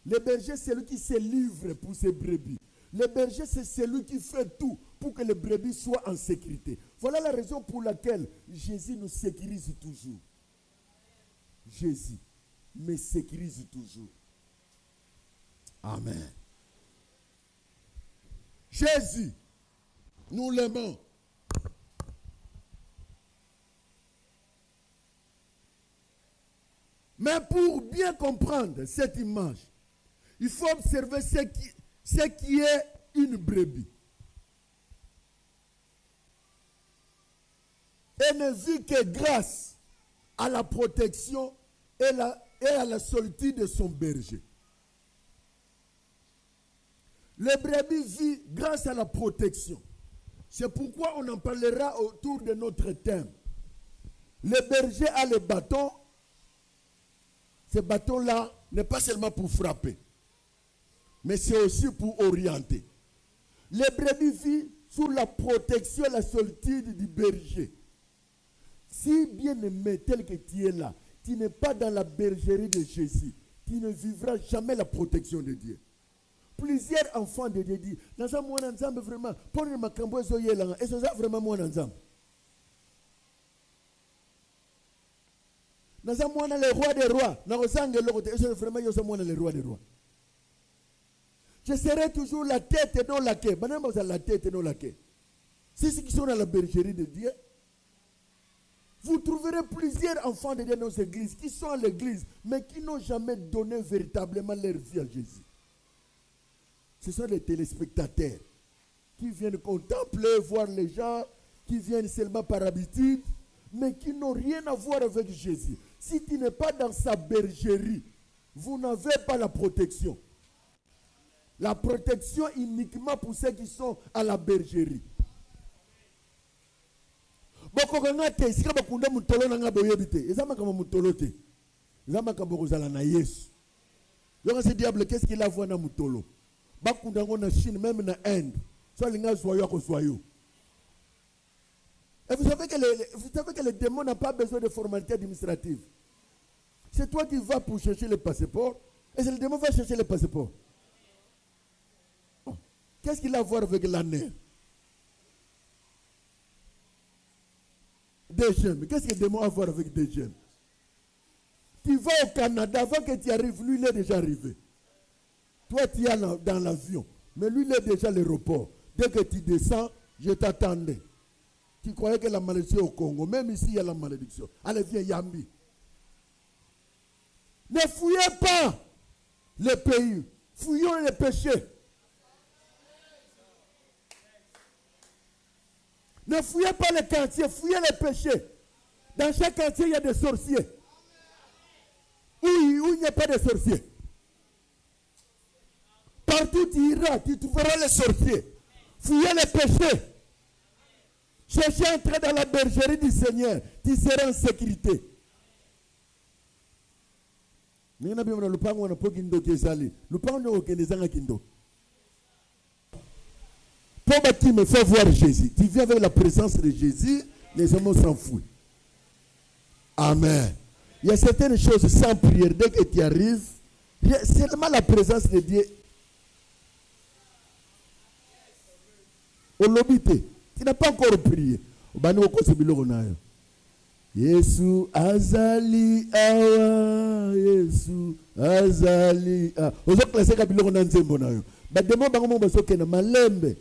[SPEAKER 1] Le berger, c'est lui qui se livre pour ses brebis. Le berger, c'est celui qui fait tout pour que les brebis soient en sécurité. Voilà la raison pour laquelle Jésus nous sécurise toujours. Jésus me sécurise toujours. Amen. Jésus, nous l'aimons. Mais pour bien comprendre cette image, il faut observer ce qui est une brebis. Elle ne vit que grâce à la protection et à la solitude de son berger. Le brebis vit grâce à la protection. C'est pourquoi on en parlera autour de notre thème. Le berger a le bâton. Ce bâton-là n'est pas seulement pour frapper, mais c'est aussi pour orienter. Le brebis vit sous la protection et la solitude du berger. Si bien aimé tel que tu es là, tu n'es pas dans la bergerie de Jésus, tu ne vivras jamais la protection de Dieu. Plusieurs enfants de Dieu disent, Naza mwana nzambe vraiment, pone makambo ezo yelanga, ezo za vraiment mwana nzambe. Naza mwana le roi des rois, na ozange lokote, ezo vraiment yoso mwana le roi des rois. Je serai toujours la tête et non la queue. Banana vous la tête et non la queue. C'est ceux qui sont dans la bergerie de Dieu. Vous trouverez plusieurs enfants de Dieu dans nos églises qui sont à l'église, mais qui n'ont jamais donné véritablement leur vie à Jésus. Ce sont les téléspectateurs qui viennent contempler, voir les gens, qui viennent seulement par habitude, mais qui n'ont rien à voir avec Jésus. Si tu n'es pas dans sa bergerie, vous n'avez pas la protection. La protection uniquement pour ceux qui sont à la bergerie. Donc ce diable, qu'est-ce qu'il a vu dans Moutolo? En Chine, même en Inde. Et vous savez que le démon n'a pas besoin de formalités administratives. C'est toi qui vas pour chercher le passeport, et c'est le démon qui va chercher le passeport. Qu'est-ce qu'il a à voir avec l'année? Des gemmes. Qu'est-ce que le démon a à voir avec des gemmes? Tu vas au Canada, avant que tu arrives, lui il est déjà arrivé. Toi tu es dans l'avion, mais lui il est déjà à l'aéroport. Dès que tu descends, je t'attendais. Tu croyais que la malédiction au Congo, même ici il y a la malédiction. Allez viens Yambi. Ne fouillez pas le pays, fouillons les péchés. Ne fouillez pas les quartiers, fouillez les péchés. Dans chaque quartier, il y a des sorciers. Où il n'y a pas de sorciers. Partout tu iras, tu trouveras les sorciers. Fouillez les péchés. Cherchez à entrer dans la bergerie du Seigneur. Tu seras en sécurité. Il me fait voir Jésus. Tu viens avec la présence de Jésus, les hommes s'en foutent. Amen. Il y a certaines choses sans prière, dès que tu arrives, seulement la présence de Dieu. Au lobité, tu n'as pas encore prié. Yesu azali awa, Yesu azali awa. Ozo klase kabiloko na nzembo na yo. Ba demo bango mo basoke na malembe.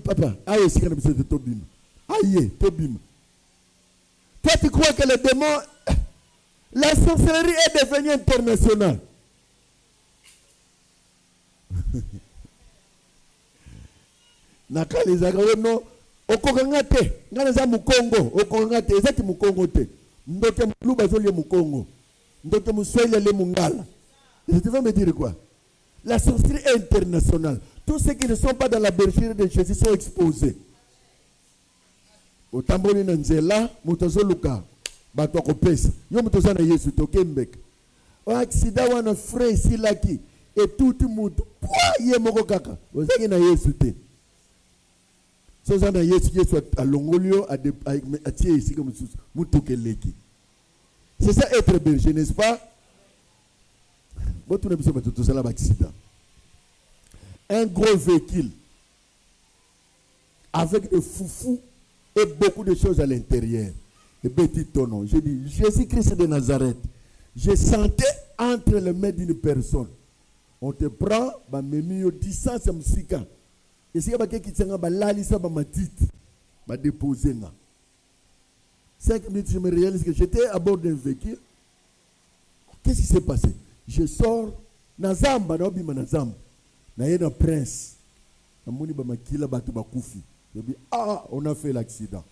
[SPEAKER 1] Papa, aïe, c'est quand même Tobim. Aïe, Tobim. Toi, tu crois que le démon, la sorcellerie est devenue internationale. Nakalizaka no okongate, nganaza mukongo, okongate, ezaki mukongo te. Ndoke mluba zoli mukongo. Ndoke muswele le mungala. Tu vas me dire quoi? La sorcellerie est internationale. Tous ceux qui ne sont pas dans la bergerie de Jésus sont exposés. Au tamboli nanzela, mutazoluka, batoko pesa. Yo mutozana Yesu tokembek. O accident wana frère silaki et tout mutu. Ye moko kaka. Ozaki na Yesu te. C'est ça être berger, n'est-ce pas? Un gros véhicule avec des foufous et beaucoup de choses à l'intérieur. Et petit tonneau. J'ai dit, Jésus-Christ de Nazareth. Je sentais entre les mains d'une personne. On te prend, bah memio distance musika. Et si y a quelqu'un qui tient bah lalisa bah matite, bah déposer là. 5 minutes, je me réalise que j'étais à bord d'un véhicule. Qu'est-ce qui s'est passé? Je sors, Nazamba, Nobima Nazamba, Naïna Prince, Namouni Bamakila Batubakoufi. Je dis, ah, on a fait l'accident.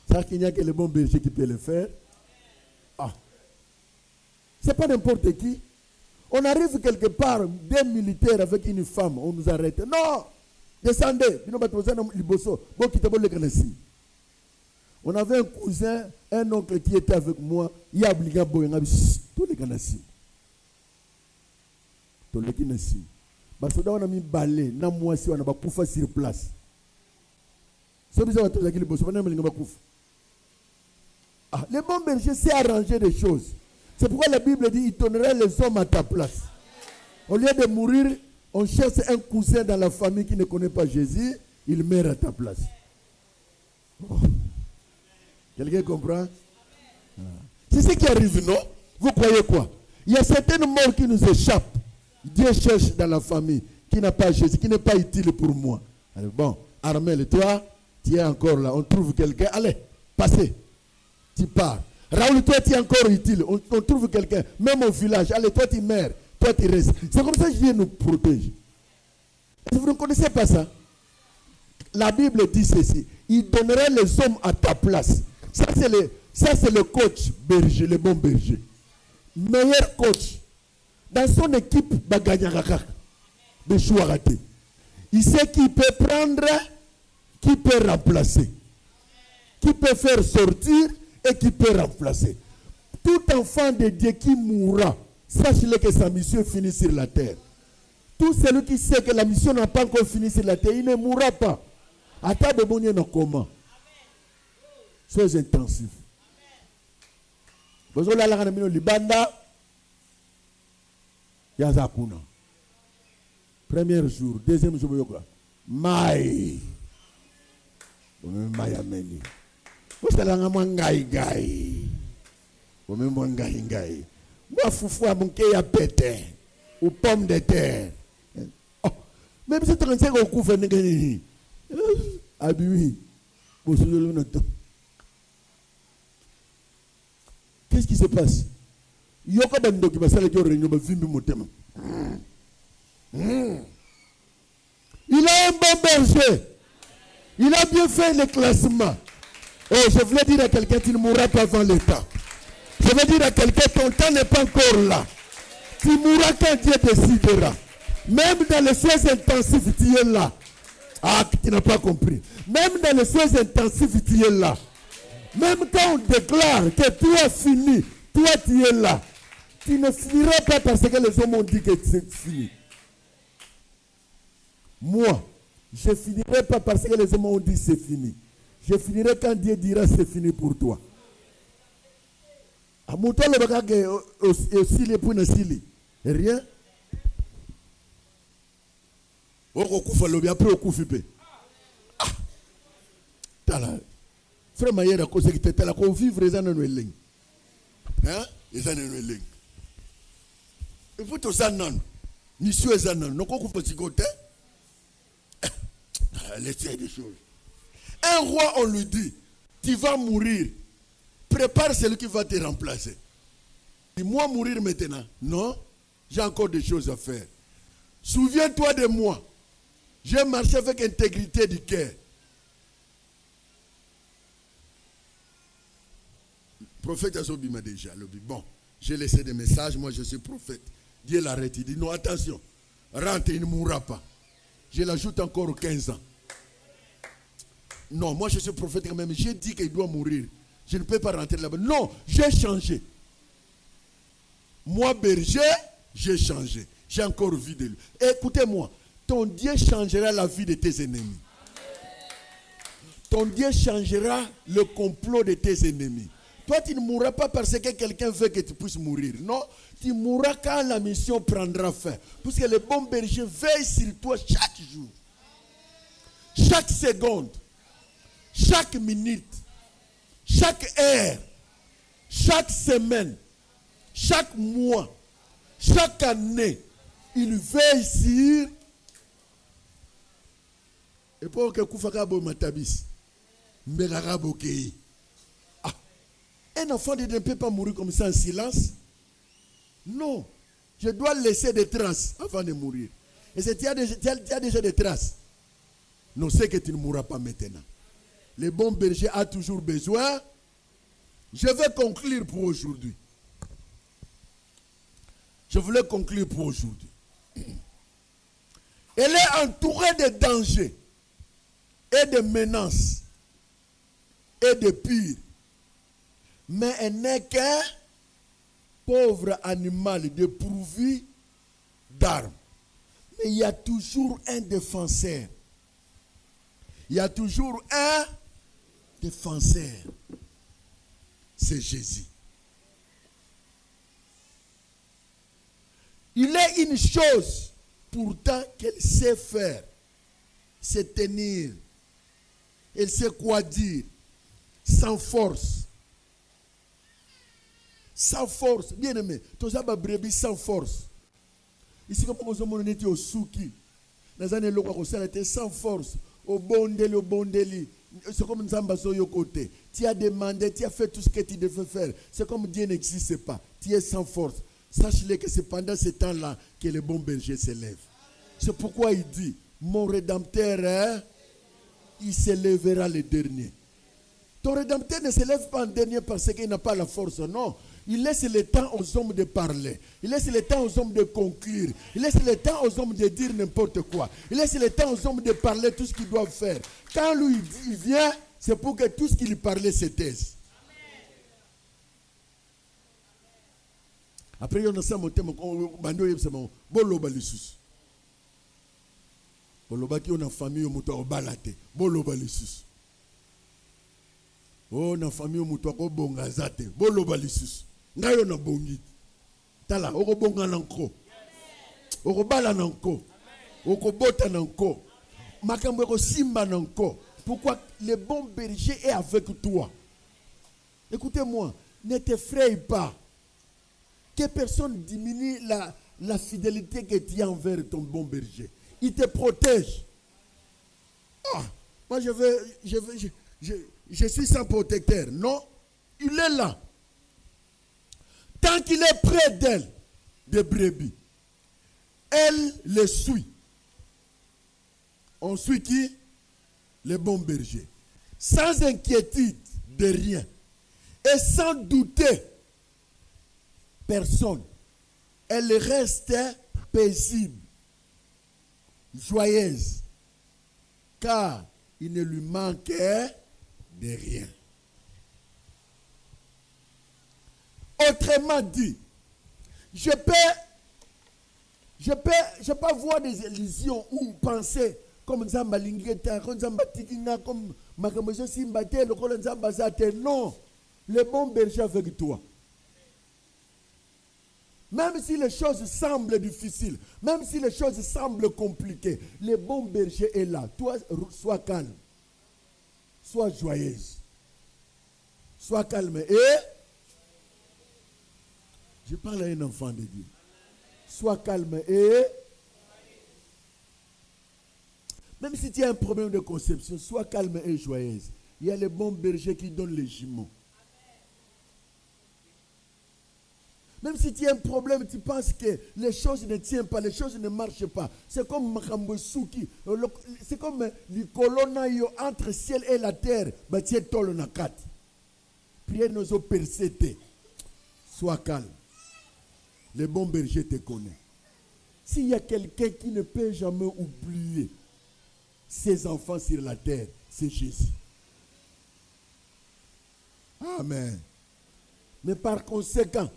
[SPEAKER 1] Ça qu'il n'y a que le bon berger qui peut le faire. Ah, c'est pas n'importe qui. On arrive quelque part, des militaires avec une femme, on nous arrête. Non, descendez. On avait un cousin, un oncle qui était avec moi. Il y a obligé à boire. Tous les canassis. Tous les canassis. Parce que on a mis balai. Na moi si on a pas koufa sur place. C'est bizarre de dire que boss. On a mis koufa. Ah, le bon berger sait arranger des choses. C'est pourquoi la Bible dit il donnerait les hommes à ta place. Au lieu de mourir, on cherche un cousin dans la famille qui ne connaît pas Jésus. Il meurt à ta place. Oh. Quelqu'un comprend? C'est ce qui arrive, non? Vous croyez quoi? Il y a certaines morts qui nous échappent. Dieu cherche dans la famille qui n'a pas Jésus, qui n'est pas utile pour moi. Alors bon, Armel, toi, tu es encore là. On trouve quelqu'un. Allez, passez. Tu pars. Raoul, toi, tu es encore utile. On trouve quelqu'un. Même au village. Allez, toi, tu meurs. Toi, tu restes. C'est comme ça que Dieu nous protège. Vous ne connaissez pas ça? La Bible dit ceci. Il donnerait les hommes à ta place. Ça, c'est le coach berger, le bon berger. Meilleur coach. Dans son équipe, de choix raté. Il sait qui peut prendre, qui peut remplacer. Qui peut faire sortir et qui peut remplacer. Tout enfant de Dieu qui mourra, sache-le que sa mission finit sur la terre. Tout celui qui sait que la mission n'a pas encore fini sur la terre, il ne mourra pas. À ta de bonne non comment. Sois intensif. Vous avez la ramino libanda. Yazakuna. Premier jour, deuxième jour, Maï. Maï ameni. Vous allez en mangai gai. Vous me mangai gai. Moi foufou à mon kaya pété. Ou pomme de terre. Oh, même si tu as un coup fait negani. Abui. Qu'est-ce qui se passe? Il a un bon berger. Il a bien fait le classement. Oh, je voulais dire à quelqu'un, tu ne mourras pas avant le temps. Je veux dire à quelqu'un, ton temps n'est pas encore là. Tu mourras quand Dieu décidera. Même dans les soins intensifs, tu es là. Ah, tu n'as pas compris. Même dans les soins intensifs, tu es là. Même quand on déclare que tout est fini, toi tu es là. Tu ne finiras pas parce que les hommes ont dit que c'est fini. Moi, je ne finirai pas parce que les hommes ont dit c'est fini. Je finirai quand Dieu dira c'est fini pour toi. À mon temps, le bagage est aussi les points de rien. Après, au coup fipé. Ah! Tala. Frère Maïer a causé que tu étais là, qu'on vivre les années noël. Hein? Les années noël. Et vous tous en non. Mission les années. Nous qu'on peut se côté. Laissez des choses. Un roi, on lui dit, tu vas mourir. Prépare celui qui va te remplacer. Dis-moi mourir maintenant. Non, j'ai encore des choses à faire. Souviens-toi de moi. J'ai marché avec intégrité du cœur. Le prophète Azobi m'a déjà dit, bon, j'ai laissé des messages, moi je suis prophète. Dieu l'arrête, il dit, non, attention, rentre, il ne mourra pas. Je l'ajoute encore 15 ans. Non, moi je suis prophète quand même, j'ai dit qu'il doit mourir. Je ne peux pas rentrer là-bas. Non, j'ai changé. Moi, berger, j'ai changé. J'ai encore vu de lui. Écoutez-moi, ton Dieu changera la vie de tes ennemis. Ton Dieu changera le complot de tes ennemis. Toi, tu ne mourras pas parce que quelqu'un veut que tu puisses mourir. Non, tu mourras quand la mission prendra fin. Parce que le bon berger veille sur toi chaque jour. Chaque seconde. Chaque minute. Chaque heure. Chaque semaine. Chaque mois. Chaque année. Il veille sur... Et pour que Koufaka bo matabis. Mbegara bokei. Un enfant ne peut pas mourir comme ça en silence. Non. Je dois laisser des traces avant de mourir. Et si tu as déjà des traces, non, c'est que tu ne mourras pas maintenant. Le bon berger a toujours besoin. Je vais conclure pour aujourd'hui. Je voulais conclure pour aujourd'hui. Elle est entourée de dangers et de menaces et de pires. Mais elle n'est qu'un pauvre animal dépourvu d'armes. Mais il y a toujours un défenseur. Il y a toujours un défenseur. C'est Jésus. Il est une chose pourtant qu'elle sait faire. C'est tenir. Elle sait quoi dire. Sans force. Sans force. Bien aimé. Tous les brebis sans force. Ici, comme on était au souki. Dans les années on était sans force. Au bondeli. C'est comme Nzamba Soyo côté. Tu as demandé, tu as fait tout ce que tu devais faire. C'est comme Dieu n'existe pas. Tu es sans force. Sache-le que c'est pendant ce temps-là que le bon berger s'élève. C'est pourquoi il dit, mon rédempteur, il s'élèvera le dernier. Ton rédempteur ne s'élève pas en dernier parce qu'il n'a pas la force, non. Il laisse le temps aux hommes de parler. Il laisse le temps aux hommes de conclure. Il laisse le temps aux hommes de dire n'importe quoi. Il laisse le temps aux hommes de parler tout ce qu'ils doivent faire. Quand lui il vient, c'est pour que tout ce qu'il parlait se taise. Après, il y a un boloba lisusu. Boloba qui a famille au balate. Boloba lisusu. Oh, na famille muto ko bonga zate. Boloba lisusu. Ngayo na bongi. Tala, oko bonga nanko. Oko bala nanko. Oko bota nanko. Makambo ko simba nanko. Pourquoi le bon berger est avec toi? Écoutez-moi, ne t'effraie pas. Que personne diminue la fidélité que tu as envers ton bon berger. Il te protège. Ah, moi je suis sans protecteur. Non, il est là. Tant qu'il est près d'elle, des brebis, elle le suit. On suit qui? Le bon berger. Sans inquiétude de rien. Et sans douter personne. Elle reste paisible, joyeuse, car il ne lui manque de rien. Autrement dit, je peux avoir des illusions ou penser comme Nzamba Lingeta, comme Nzamba Tikina, comme Makamozo Simbate, le Kolo Nzamba Zate. Non, le bon berger avec toi. Même si les choses semblent difficiles, même si les choses semblent compliquées, le bon berger est là. Toi, sois calme. Sois joyeuse. Sois calme. Et je parle à un enfant de Dieu. Sois calme et même si tu as un problème de conception, sois calme et joyeuse. Il y a les bons bergers qui donnent les jumeaux. Même si tu as un problème, tu penses que les choses ne tiennent pas, les choses ne marchent pas. C'est comme Makambo Souki. C'est comme le colonna entre ciel et la terre. Tu es tolo na kat. Prière nous a persété. Sois calme. Le bon berger te connaît. S'il y a quelqu'un qui ne peut jamais oublier ses enfants sur la terre, c'est Jésus. Amen. Mais par conséquent,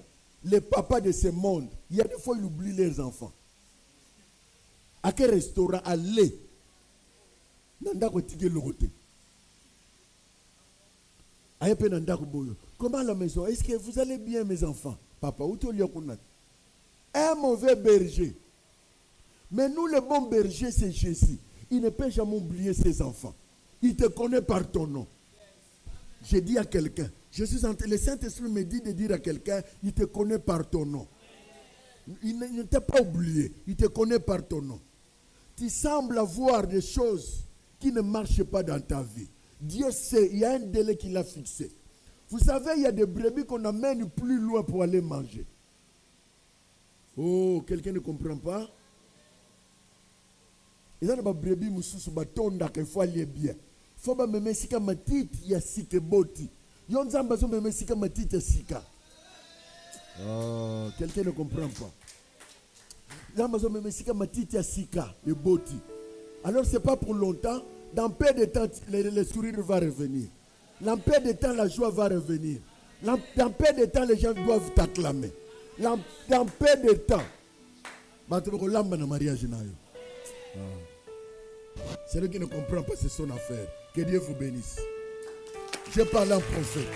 [SPEAKER 1] les papas de ce monde, il y a des fois ils oublient leurs enfants. À quel restaurant aller? Comment la maison? Est-ce que vous allez bien, mes enfants? Papa, où tu un mauvais berger. Mais nous, le bon berger, c'est Jésus. Il ne peut jamais oublier ses enfants. Il te connaît par ton nom. J'ai dit à quelqu'un, le Saint-Esprit me dit de dire à quelqu'un, il te connaît par ton nom. Il ne t'a pas oublié, il te connaît par ton nom. Tu sembles avoir des choses qui ne marchent pas dans ta vie. Dieu sait, il y a un délai qu'il a fixé. Vous savez, il y a des brebis qu'on amène plus loin pour aller manger. Oh, quelqu'un ne comprend pas? Il y a des brebis qui batonda qu'il faut aller bien. Il faut que me sika matiti ya sike boti. Yonzamba zo me sika matiti ya sika. Oh, quelqu'un ne comprend pas. Zamba zo me sika matiti ya sika et boti. Alors c'est pas pour longtemps. Dans peu de temps, le sourire va revenir. Dans peu de temps, la joie va revenir. Dans peu de temps, les gens doivent t'acclamer. Dans peu de temps. Celui qui ne comprend pas, c'est son affaire. Que Dieu vous bénisse. Je parle en prophète.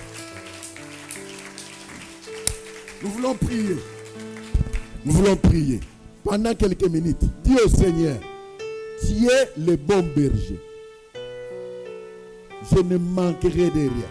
[SPEAKER 1] Nous voulons prier. Nous voulons prier. Pendant quelques minutes, dis au Seigneur, tu es le bon berger. Je ne manquerai de rien.